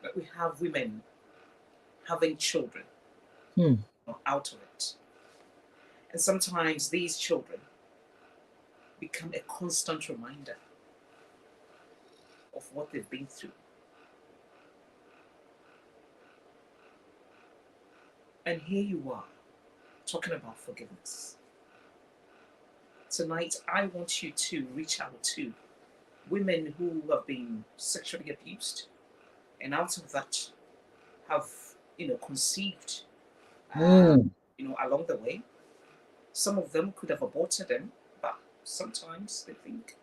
that we have women having children out of it. And sometimes these children become a constant reminder of what they've been through. And here you are, talking about forgiveness. Tonight, I want you to reach out to women who have been sexually abused, and out of that have, conceived, along the way. Some of them could have aborted them, but sometimes they think,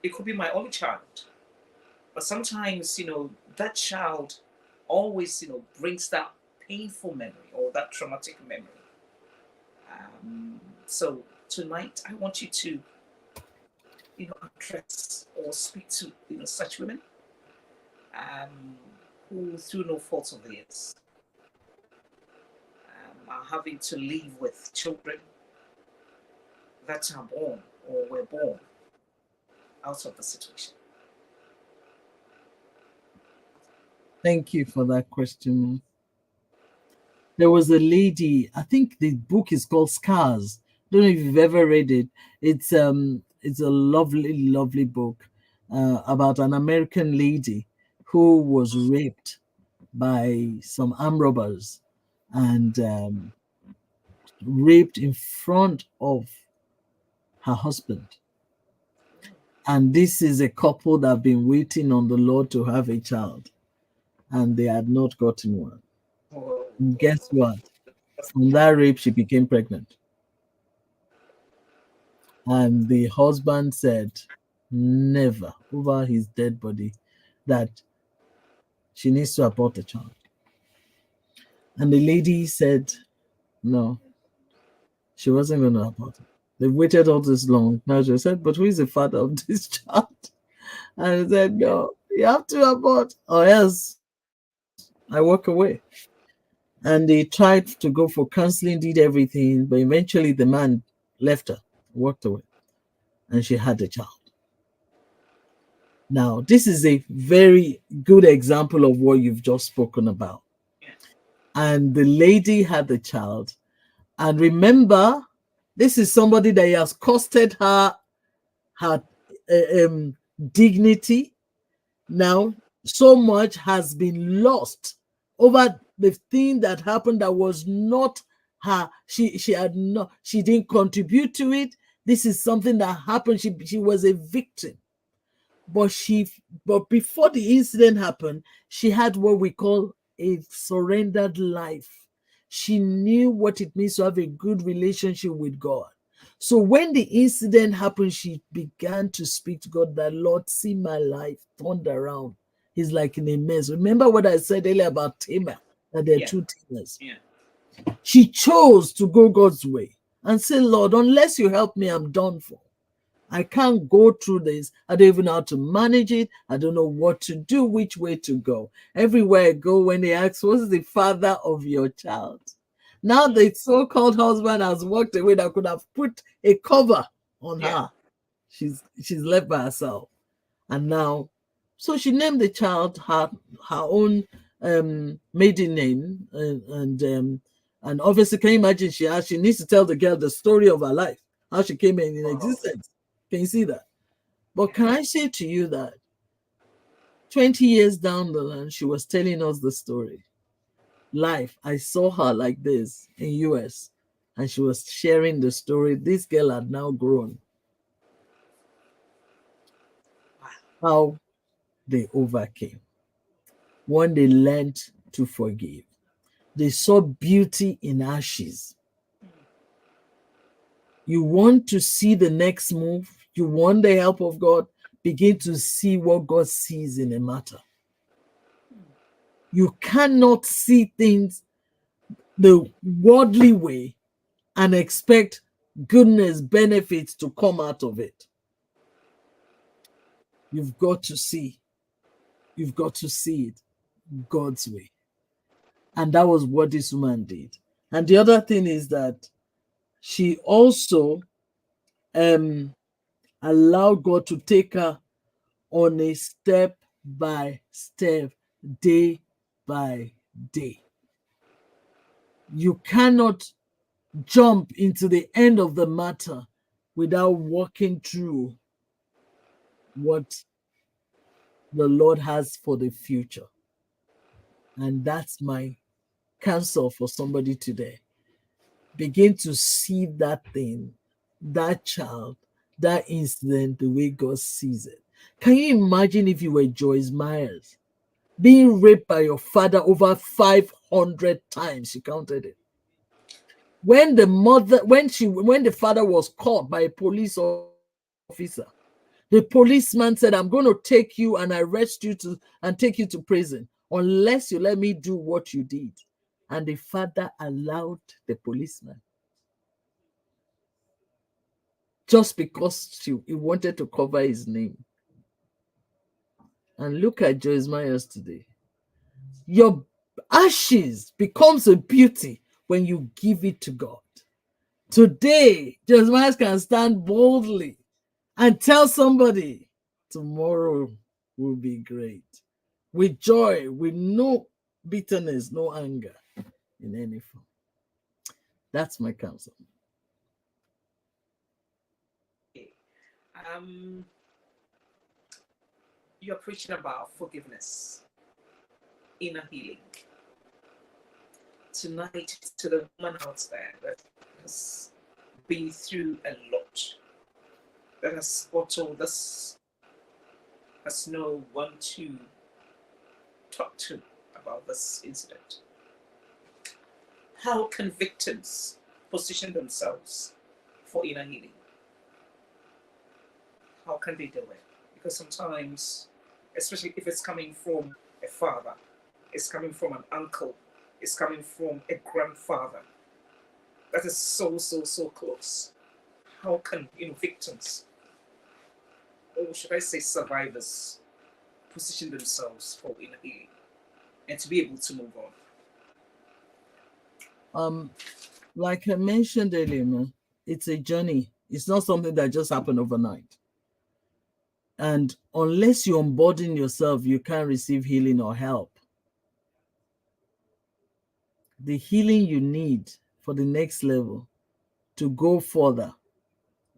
it could be my only child. But sometimes, that child always, brings that painful memory or that traumatic memory. So tonight, I want you to, address or speak to, such women um, who, through no fault of theirs, are having to live with children that are born or were born out of the situation. Thank you for that question. There was a lady, I think the book is called Scars. Don't know if you've ever read it. It's a lovely, lovely book about an American lady who was raped by some armed robbers and raped in front of her husband. And this is a couple that have been waiting on the Lord to have a child, and they had not gotten one. Oh, And guess what? From that rape, she became pregnant. And the husband said, never, over his dead body, that she needs to abort the child. And the lady said, no, she wasn't going to abort it. They waited all this long. Now she said, but who is the father of this child? And he said, no, you have to abort, or else I walk away. And they tried to go for counseling, did everything, but eventually the man left her, walked away, and she had a child. Now, this is a very good example of what you've just spoken about. And the lady had the child. And remember, this is somebody that has costed her dignity. Now, so much has been lost over the thing that happened that was not her. She didn't contribute to it. This is something that happened. She was a victim. But before the incident happened, she had what we call a surrendered life. She knew what it means to have a good relationship with God. So when the incident happened, she began to speak to God that, Lord, see my life turned around. He's like in a mess. Remember what I said earlier about Tamar, that there are two Tamars. Yeah. She chose to go God's way and say, Lord, unless you help me, I'm done for. I can't go through this. I don't even know how to manage it. I don't know what to do, which way to go. Everywhere I go, when they ask, what's the father of your child? Now the so-called husband has walked away that could have put a cover on her. She's left by herself. And now, so she named the child her own maiden name. And obviously, can you imagine she needs to tell the girl the story of her life, how she came in existence. Can you see that? But can I say to you that 20 years down the line, she was telling us the story. Live, I saw her like this in US, and she was sharing the story. This girl had now grown. How they overcame. One, they learned to forgive. They saw beauty in ashes. You want to see the next move? You want the help of God? Begin to see what God sees in a matter. You cannot see things the worldly way and expect goodness, benefits to come out of it. You've got to see it God's way. And that was what this woman did. And the other thing is that she also allowed God to take her on a step by step, day by day. You cannot jump into the end of the matter without walking through what the Lord has for the future. And that's my counsel for somebody today. Begin to see that thing, that child, that incident the way God sees it. Can you imagine if you were Joyce Myers being raped by your father over 500 times? She counted it. When the father was caught by a police officer, the policeman said, I'm going to take you and arrest you and take you to prison unless you let me do what you did. And the father allowed the policeman. just because he wanted to cover his name. And look at Joyce Myers today. Your ashes becomes a beauty when you give it to God. Today, Joyce Myers can stand boldly and tell somebody, tomorrow will be great. With joy, with no bitterness, no anger in any form. That's my counsel. Um, you're preaching about forgiveness, inner healing. Tonight, to the woman out there that has been through a lot, that has bottled this, has no one to talk to about this incident. How can victims position themselves for inner healing? How can they do it? Because sometimes, especially if it's coming from a father, it's coming from an uncle, it's coming from a grandfather, that is so close. How can victims, or should I say survivors, position themselves for inner healing and to be able to move on? Like I mentioned earlier, man, it's a journey. It's not something that just happened overnight. And unless you unburden yourself, you can't receive healing or help. The healing you need for the next level to go further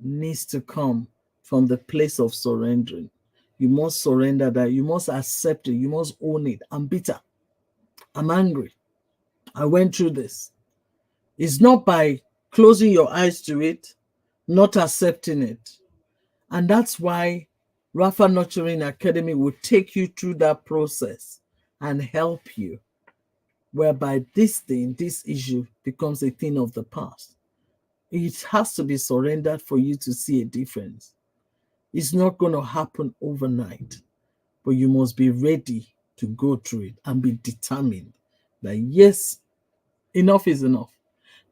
needs to come from the place of surrendering. You must surrender that. You must accept it. You must own it. I'm bitter. I'm angry. I went through this. It's not by closing your eyes to it, not accepting it. And that's why Rapha Nurturing Academy will take you through that process and help you, whereby this issue becomes a thing of the past. It has to be surrendered for you to see a difference. It's not going to happen overnight, but you must be ready to go through it and be determined that yes, enough is enough.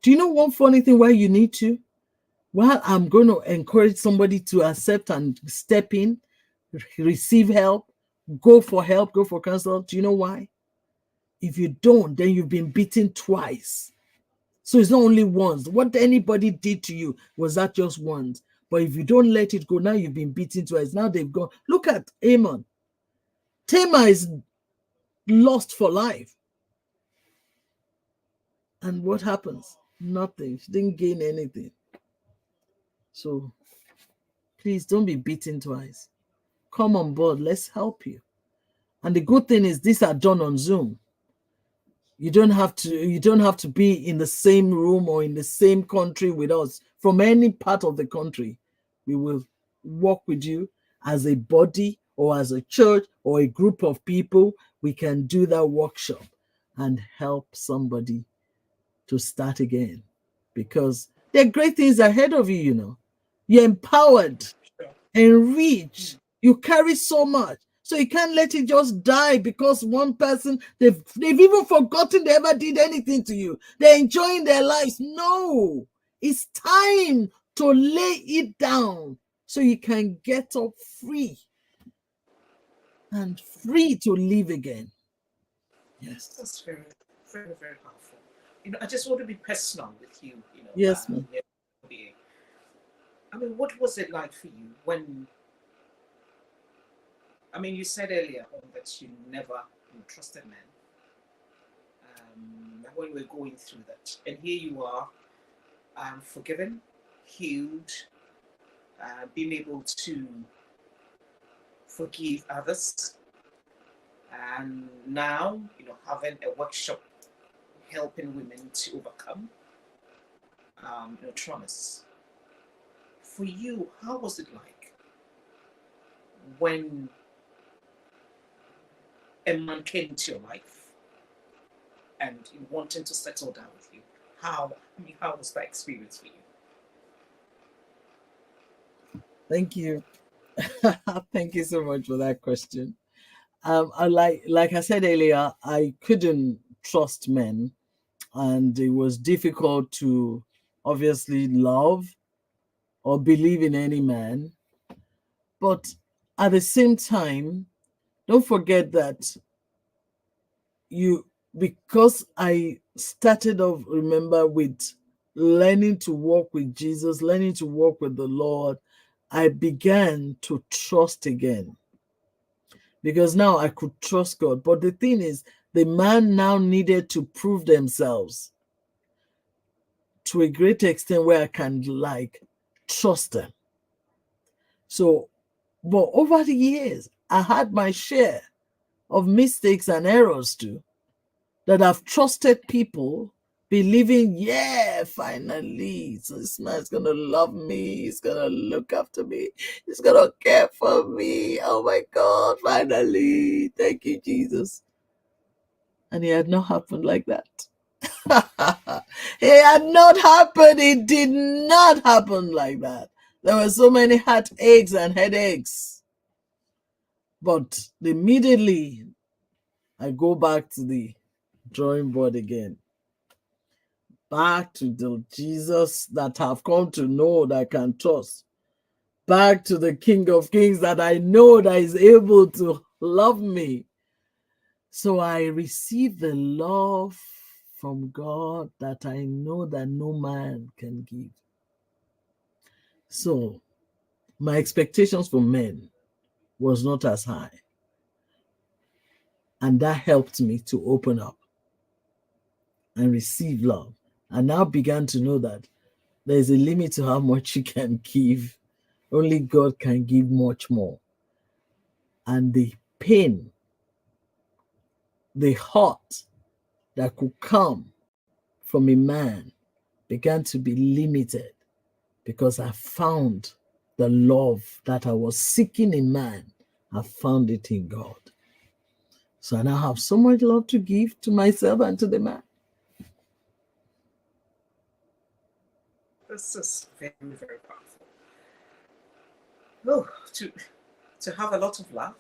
Do you know one funny thing why you need to? Well, I'm going to encourage somebody to accept and step in, receive help, go for help, go for counsel. Do you know why? If you don't, then you've been beaten twice. So it's not only once. What anybody did to you was that just once. But if you don't let it go, now you've been beaten twice. Now they've gone. Look at Ammon. Tamar is lost for life. And what happens? Nothing. She didn't gain anything. So please don't be beaten twice. Come on board. Let's help you. And the good thing is these are done on Zoom. You don't have to be in the same room or in the same country with us. From any part of the country, we will work with you as a body or as a church or a group of people. We can do that workshop and help somebody to start again, because there are great things ahead of you. You're empowered, enriched. You carry so much. So you can't let it just die because one person, they've even forgotten they ever did anything to you. They're enjoying their lives. No, it's time to lay it down so you can get up free and free to live again. Yes. That's very, very, very powerful. I just want to be personal with you. Yes, ma'am. I mean, what was it like for you when? I mean, you said earlier on that you never trusted men. When we were going through that, and here you are, forgiven, healed, being able to forgive others, and now having a workshop helping women to overcome traumas. For you, how was it like when a man came into your life and wanting to settle down with you? How was that experience for you? Thank you. Thank you so much for that question. I like I said earlier, I couldn't trust men, and it was difficult to obviously love or believe in any man. But at the same time, don't forget that because I started off, remember, with learning to walk with Jesus, learning to walk with the Lord, I began to trust again. Because now I could trust God. But the thing is, the man now needed to prove themselves to a great extent where I can trust them. So, but over the years, I had my share of mistakes and errors too, that I've trusted people believing, yeah, finally, so this man's gonna love me, he's gonna look after me, he's gonna care for me. Oh my God, finally, thank you, Jesus. And it had not happened like that. It had not happened. It did not happen like that. There were so many heartaches and headaches. But immediately, I go back to the drawing board again. Back to the Jesus that I've come to know, that I can trust. Back to the King of Kings that I know that is able to love me. So I receive the love from God that I know that no man can give. So my expectations for men was not as high. And that helped me to open up and receive love. I now began to know that there's a limit to how much you can give. Only God can give much more. And the pain, the hurt that could come from a man began to be limited because I found the love that I was seeking in man. I found it in God. So I now have so much love to give to myself and to the man. This is very, very powerful. Oh, to have a lot of love.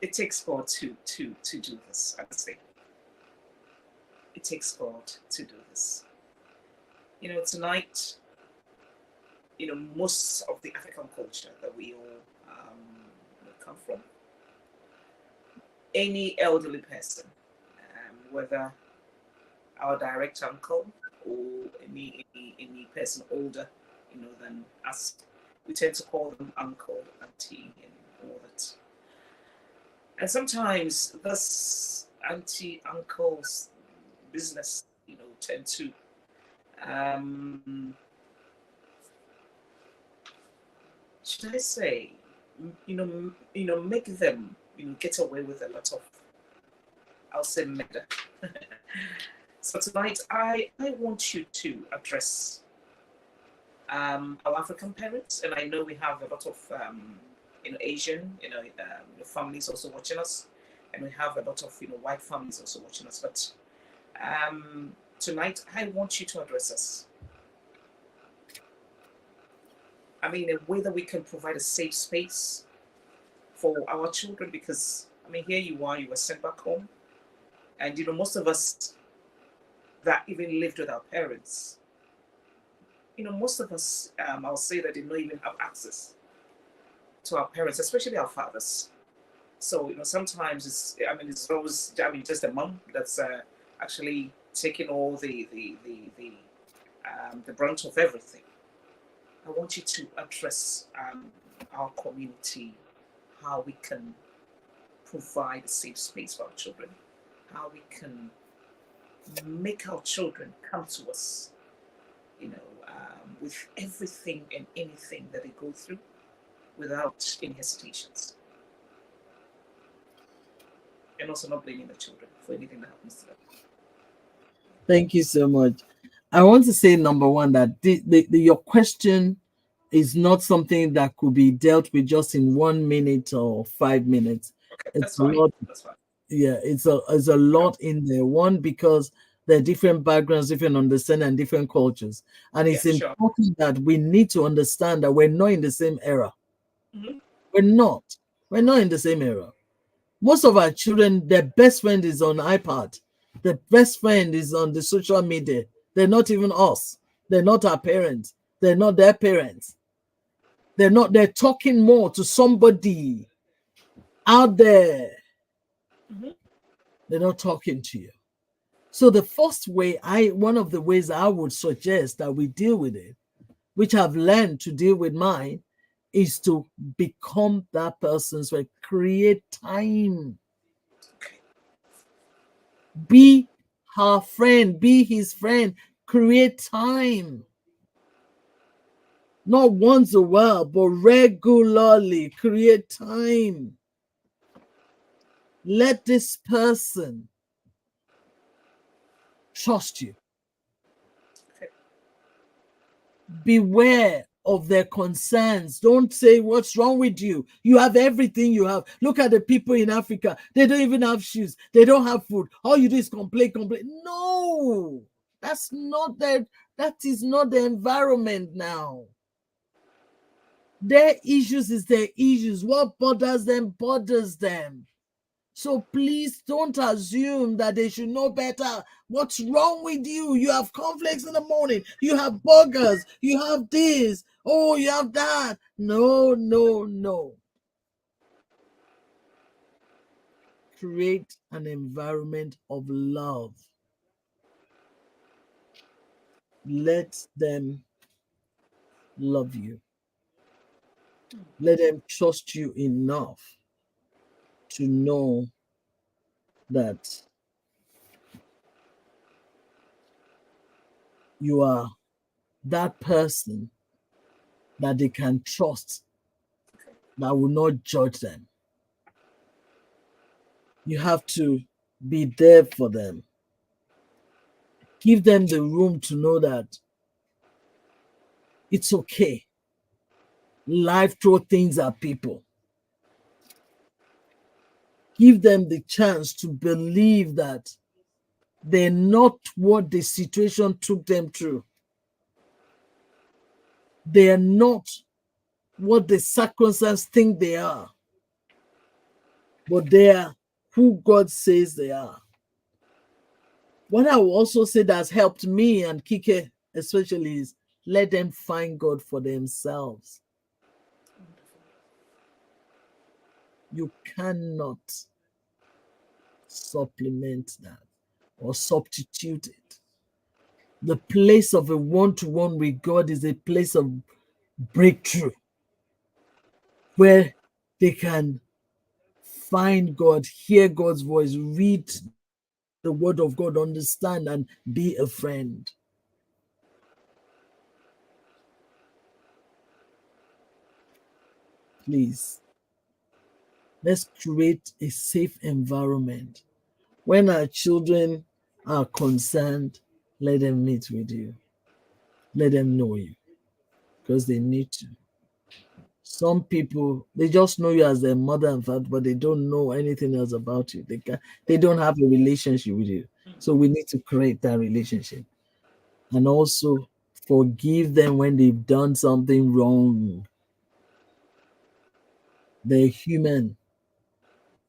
It takes God to do this, honestly. It takes God to do this. Tonight, most of the African culture that we all come from, any elderly person, whether our direct uncle or any person older, than us, we tend to call them uncle, auntie, and all that. And sometimes this auntie, uncle's business, tend to should I say, make them, get away with a lot of, I'll say, murder. So tonight, I want you to address our African parents, and I know we have a lot of, Asian, families also watching us, and we have a lot of, white families also watching us. But tonight, I want you to address us. I mean, a way that we can provide a safe space for our children, because, here you were sent back home. And, most of us that even lived with our parents, most of us, I'll say that did not even have access to our parents, especially our fathers. So, sometimes it's always, just a mom that's actually taking all the brunt of everything. I want you to address our community, how we can provide a safe space for our children, how we can make our children come to us, with everything and anything that they go through without any hesitations. And also not blaming the children for anything that happens to them. Thank you so much. I want to say, number one, that your question is not something that could be dealt with just in 1 minute or 5 minutes. Okay, It's that's fine. a lot. That's fine. Yeah, it's a lot in there. One, because there are different backgrounds, different understanding, and different cultures. And it's important that we need to understand that we're not in the same era. Mm-hmm. We're not in the same era. Most of our children, their best friend is on iPad. Their best friend is on the social media. They're not even us. They're not our parents. They're not their parents. They're talking more to somebody out there. Mhm. They're not talking to you. So the first way, one of the ways I would suggest that we deal with it, which I've learned to deal with mine, is to become that person's way. Create time. Okay. Be her friend, be his friend. Create time. Not once a while, but regularly create time. Let this person trust you. Okay. Beware of their concerns. Don't say, what's wrong with you? You have everything you have. Look at the people in Africa. They don't even have shoes. They don't have food. All you do is complain, complain. No, that's not that. That is not the environment now. Their issues is their issues. What bothers them bothers them. So please don't assume that they should know better. What's wrong with you? You have cornflakes in the morning. You have burgers. You have this. Oh, you have that. No, no, no. Create an environment of love. Let them love you. Let them trust you enough to know that you are that person that they can trust, that will not judge them. You have to be there for them. Give them the room to know that it's okay. Life throw things at people. Give them the chance to believe that they're not what the situation took them through. They are not what the circumstances think they are, but they are who God says they are. What I will also say that's helped me and Kike especially is let them find God for themselves. You cannot supplement that or substitute it. The place of a one-to-one with God is a place of breakthrough where they can find God, hear God's voice, read the word of God, understand, and be a friend. Please, let's create a safe environment. When our children are concerned, let them meet with you. Let them know you because they need to. Some people, they just know you as their mother and father, but they don't know anything else about you. They don't have a relationship with you. So we need to create that relationship. And also forgive them when they've done something wrong. They're human.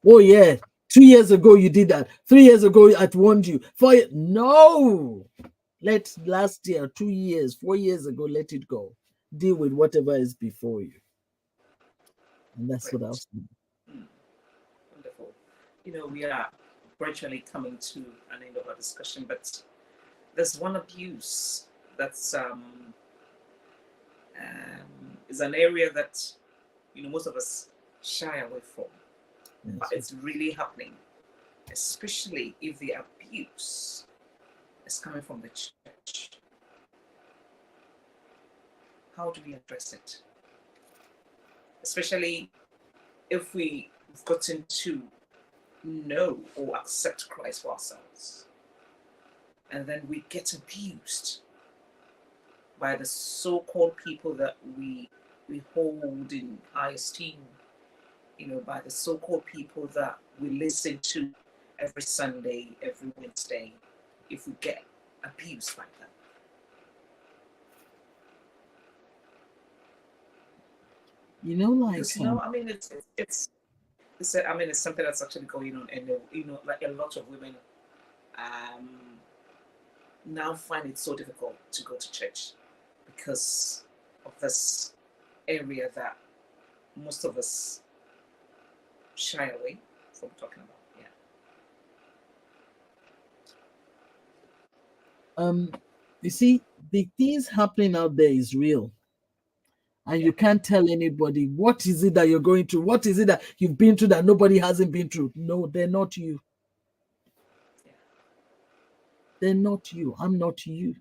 Oh yeah, 2 years ago you did that. 3 years ago I warned you. No. Let last year, 2 years, 4 years ago, let it go. Deal with whatever is before you. And that's what I'll Great. say. Wonderful. We are gradually coming to an end of our discussion, but there's one abuse that's is an area that most of us shy away from, but Yes. it's really happening, especially if the abuse is coming from the church. How do we address it? Especially if we've gotten to know or accept Christ for ourselves, and then we get abused by the so-called people that we hold in high esteem, by the so-called people that we listen to every Sunday, every Wednesday. If we get abused like that, Like because I mean, it's it's something that's actually going on, and like a lot of women um, now find it so difficult to go to church because of this area that most of us shy away from talking about. You see, the things happening out there is real. And you can't tell anybody what is it that you're going through, what is it that you've been through that nobody hasn't been through. No, they're not you. They're not you. I'm not you.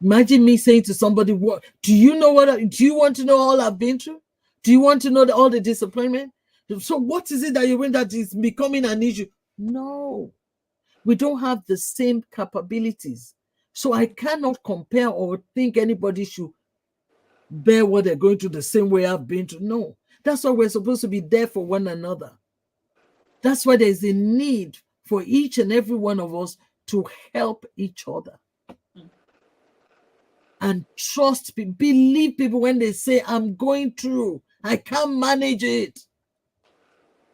Imagine me saying to somebody, "What do you know? Do you want to know all I've been through? Do you want to know all the disappointment? So what is it that you're in that is becoming an issue?" No, we don't have the same capabilities. So I cannot compare or think anybody should bear what they're going through the same way I've been through. No, that's why we're supposed to be there for one another. That's why there's a need for each and every one of us to help each other. And trust, believe people when they say, "I'm going through, I can't manage it."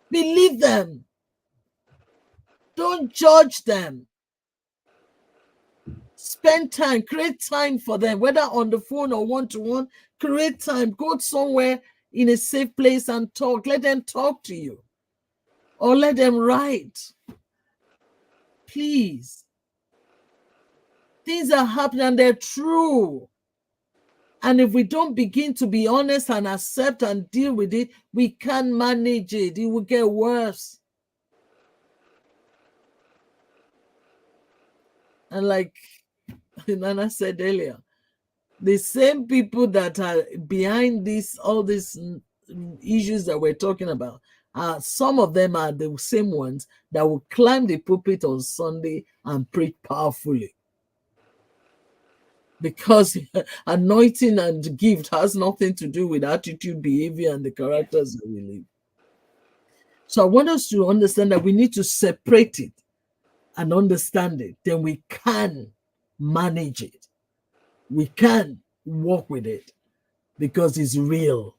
Believe them. Don't judge them. Spend time, create time for them, whether on the phone or one-to-one. Create time, go somewhere in a safe place and talk. Let them talk to you, or let them write. Please. Things are happening and they're true. And if we don't begin to be honest and accept and deal with it, we can't manage it. It will get worse. And like Nana said earlier, the same people that are behind all these issues that we're talking about, some of them are the same ones that will climb the pulpit on Sunday and preach powerfully. Because anointing and gift has nothing to do with attitude, behavior, and the characters that we live. So I want us to understand that we need to separate it and understand it. Then we can manage it. We can work with it because it's real.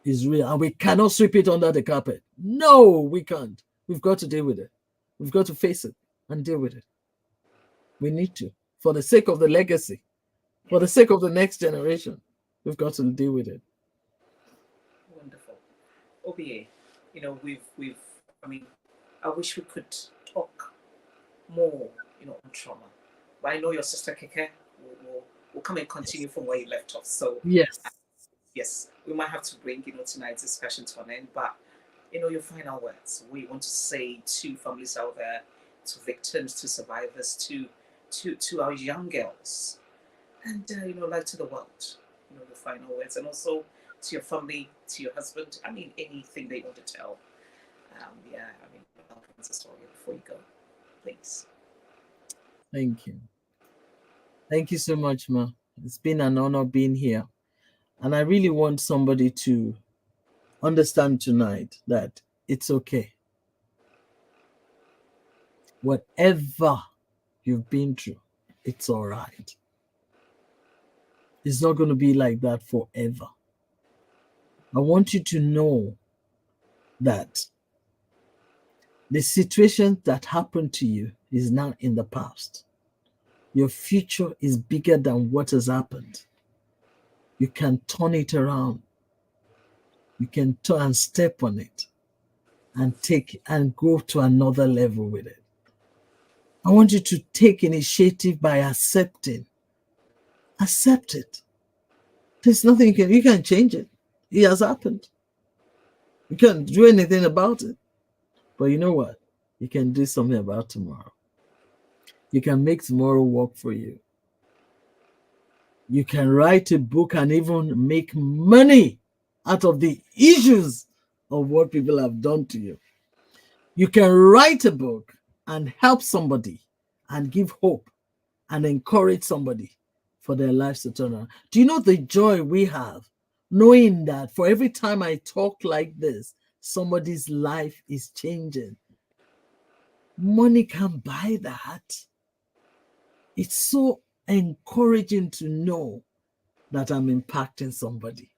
It's real. And we cannot sweep it under the carpet. No, we can't. We've got to deal with it. We've got to face it and deal with it. We need to. For the sake of the legacy, for the sake of the next generation, we've got to deal with it. Wonderful. OBA, I wish we could talk more, on trauma. But I know your sister Keke will come and continue from where you left off. So yes, we might have to bring, tonight's discussion to an end. But, your final words, what you want to say to families out there, to victims, to survivors, to our young girls, and like to the world, the final words, and also to your family, to your husband. Anything they want to tell. That's a story before you go, please. Thank you. Thank you so much, Ma. It's been an honor being here, and I really want somebody to understand tonight that it's okay. Whatever you've been through, it's all right. It's not going to be like that forever. I want you to know that the situation that happened to you is now in the past. Your future is bigger than what has happened. You can turn it around. You can turn and step on it and take and go to another level with it. I want you to take initiative by accepting. Accept it. There's nothing you can change it. It has happened. You can't do anything about it. But you know what? You can do something about tomorrow. You can make tomorrow work for you. You can write a book and even make money out of the issues of what people have done to you. You can write a book and help somebody and give hope and encourage somebody for their lives to turn around. Do you know the joy we have knowing that for every time I talk like this, somebody's life is changing? Money can't buy that. It's so encouraging to know that I'm impacting somebody.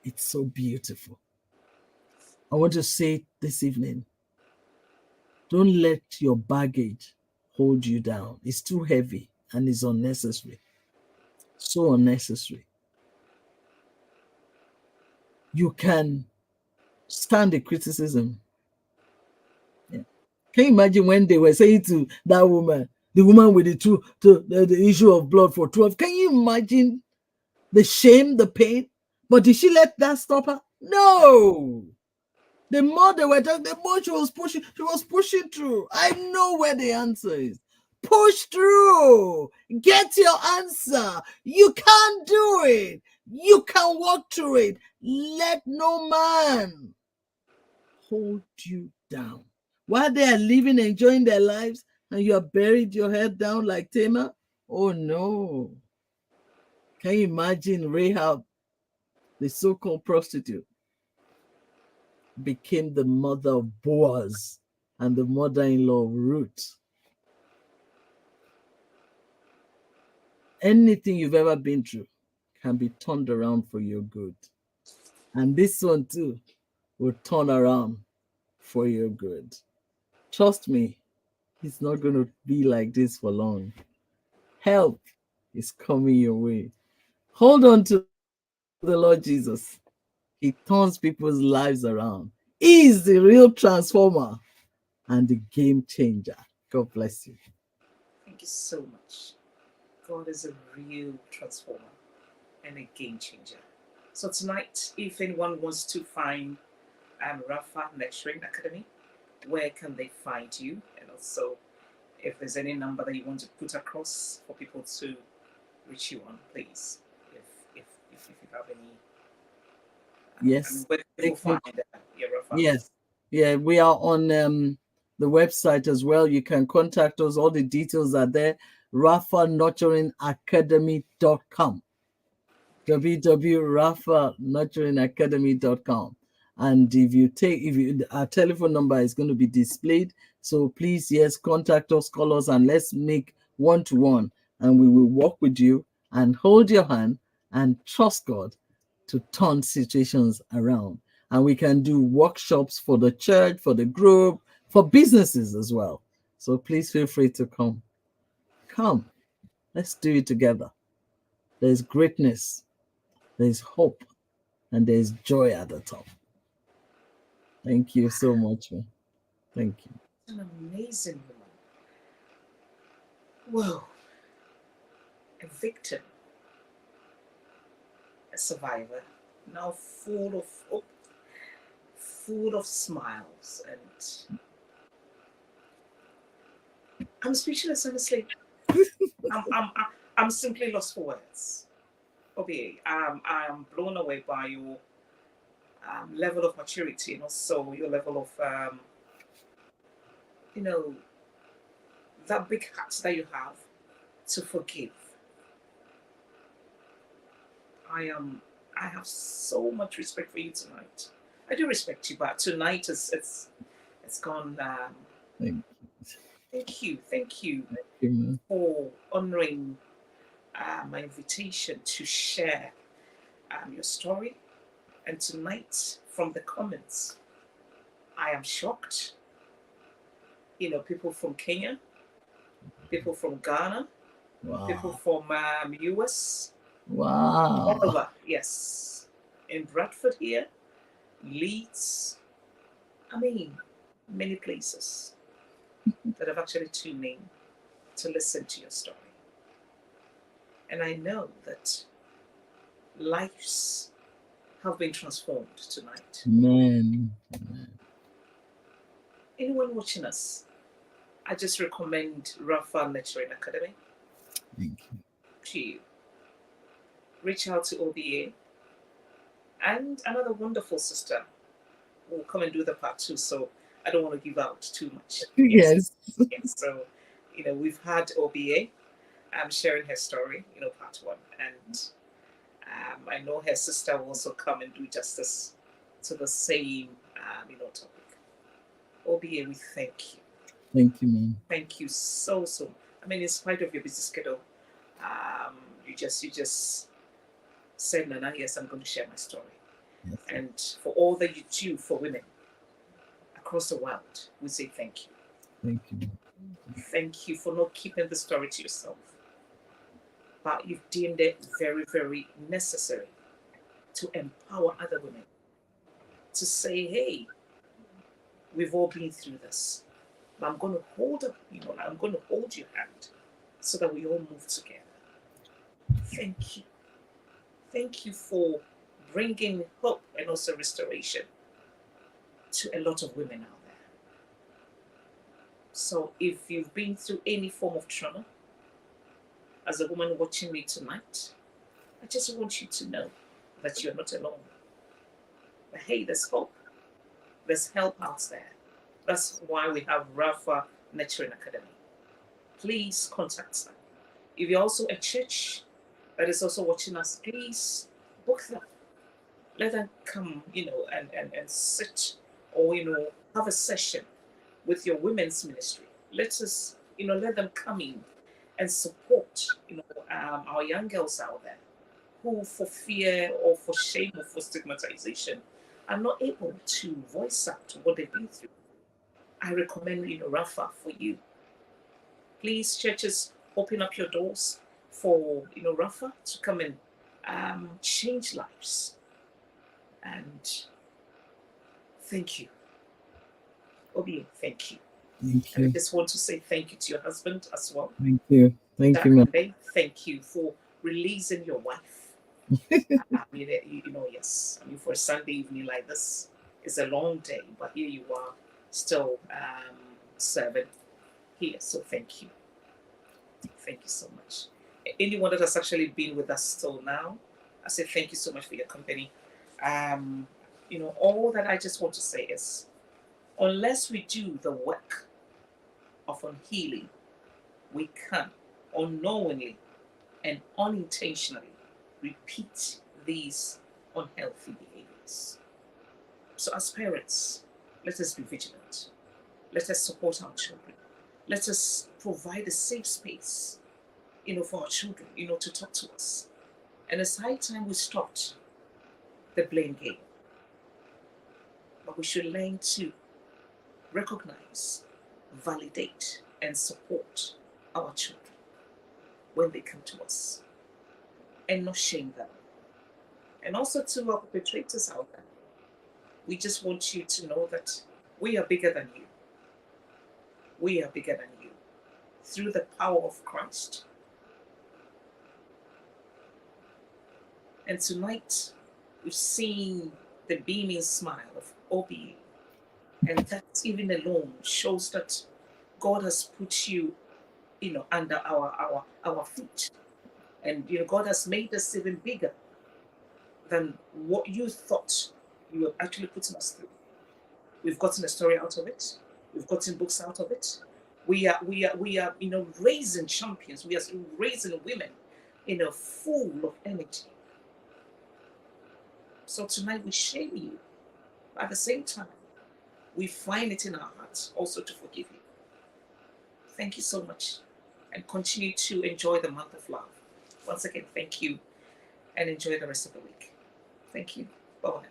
It's so beautiful. I want to say this evening, don't let your baggage hold you down. It's too heavy and it's unnecessary. So unnecessary. You can stand the criticism. Yeah. Can you imagine when they were saying to that woman, the woman with the issue of blood for 12? Can you imagine the shame, the pain? But did she let that stop her? No. The more they were talking, the more she was pushing through. I know where the answer is. Push through. Get your answer. You can do it. You can walk through it. Let no man hold you down. While they are living, enjoying their lives, and you have buried your head down like Tamar, oh no. Can you imagine Rahab, the so-called prostitute, became the mother of Boaz and the mother-in-law of Ruth? Anything you've ever been through can be turned around for your good. And this one too will turn around for your good. Trust me, it's not going to be like this for long. Help is coming your way. Hold on to the Lord Jesus. He turns people's lives around. He is the real transformer and the game changer. God bless you. Thank you so much. God is a real transformer and a game changer. So tonight, if anyone wants to find Rapha Nurturing Academy, where can they find you? And also, if there's any number that you want to put across for people to reach you on, please. If you have any. Yes. Where can people find your Rapha? Yes. Yeah, we are on the website as well. You can contact us. All the details are there. RaphaNurturingAcademy.com. www.raphanurturingacademy.com. And our telephone number is going to be displayed. So please, yes, contact us, call us, and let's make one-to-one. And we will work with you and hold your hand and trust God to turn situations around. And we can do workshops for the church, for the group, for businesses as well. So please feel free to come. Come, let's do it together. There's greatness, there's hope, and there's joy at the top. Thank you so much, man. Thank you. An amazing woman. Whoa. A victim. A survivor. Now full of hope, full of smiles, and I'm speechless, honestly. I'm simply lost for words. Okay, I'm blown away by your level of maturity and also your level of, that big heart that you have to forgive. I have so much respect for you tonight. I do respect you, but tonight it's gone. Thank you for honoring my invitation to share your story. And tonight, from the comments, I am shocked. People from Kenya, people from Ghana, people from US. Wow. All over, yes. In Bradford here, Leeds, many places that have actually tuned in to listen to your story. And I know that lives have been transformed tonight. Amen. Anyone watching us, I just recommend Rapha Nurturing Academy. Thank you. To you. Reach out to OBA. And another wonderful sister will come and do the part 2, so I don't want to give out too much. Yes. So, we've had OBA sharing her story, part 1. And I know her sister will also come and do justice to the same, topic. OBA, we thank you. Thank you, ma'am. Thank you so. In spite of your busy schedule, you just said, Nana, yes, I'm going to share my story. Yes. And for all that you do for women across the world, we say thank you. Thank you. Thank you for not keeping the story to yourself, but you've deemed it very, very necessary to empower other women to say, hey, we've all been through this, but I'm going to hold up, I'm going to hold your hand so that we all move together. Thank you. Thank you for bringing hope and also restoration to a lot of women out there. So if you've been through any form of trauma, as a woman watching me tonight, I just want you to know that you're not alone. But hey, there's hope. There's help out there. That's why we have Rapha Nurturing Academy. Please contact them. If you're also a church that is also watching us, please book them. Let them come, and sit or, have a session with your women's ministry. Let us, let them come in and support, our young girls out there who, for fear or for shame or for stigmatization, are not able to voice out what they've been through. I recommend, Rapha for you. Please, churches, open up your doors for, Rapha to come and change lives. And thank you. Obi, thank you. Thank And I you. just want to say thank you to your husband as well. Thank you. Thank you, ma'am. Thank you for releasing your wife. Yes. For a Sunday evening like this, it's a long day, but here you are still serving here. So thank you. Thank you so much. Anyone that has actually been with us till now, I say thank you so much for your company. All that I just want to say is, unless we do the work of healing, we can unknowingly and unintentionally repeat these unhealthy behaviors. So as parents, let us be vigilant. Let us support our children. Let us provide a safe space, for our children, to talk to us. And it's high time we stopped the blame game. But we should learn to recognize, validate, and support our children when they come to us, and not shame them. And also to our perpetrators out there, we just want you to know that we are bigger than you. We are bigger than you. Through the power of Christ. And tonight, we've seen the beaming smile of Obi. And that even alone shows that God has put you, under our feet. And, God has made us even bigger than what you thought you were actually putting us through. We've gotten a story out of it. We've gotten books out of it. We are, raising champions. We are raising women, full of energy. So tonight we shame you. But at the same time, we find it in our hearts also to forgive you. Thank you so much. And continue to enjoy the month of love. Once again, thank you. And enjoy the rest of the week. Thank you. Bye-bye.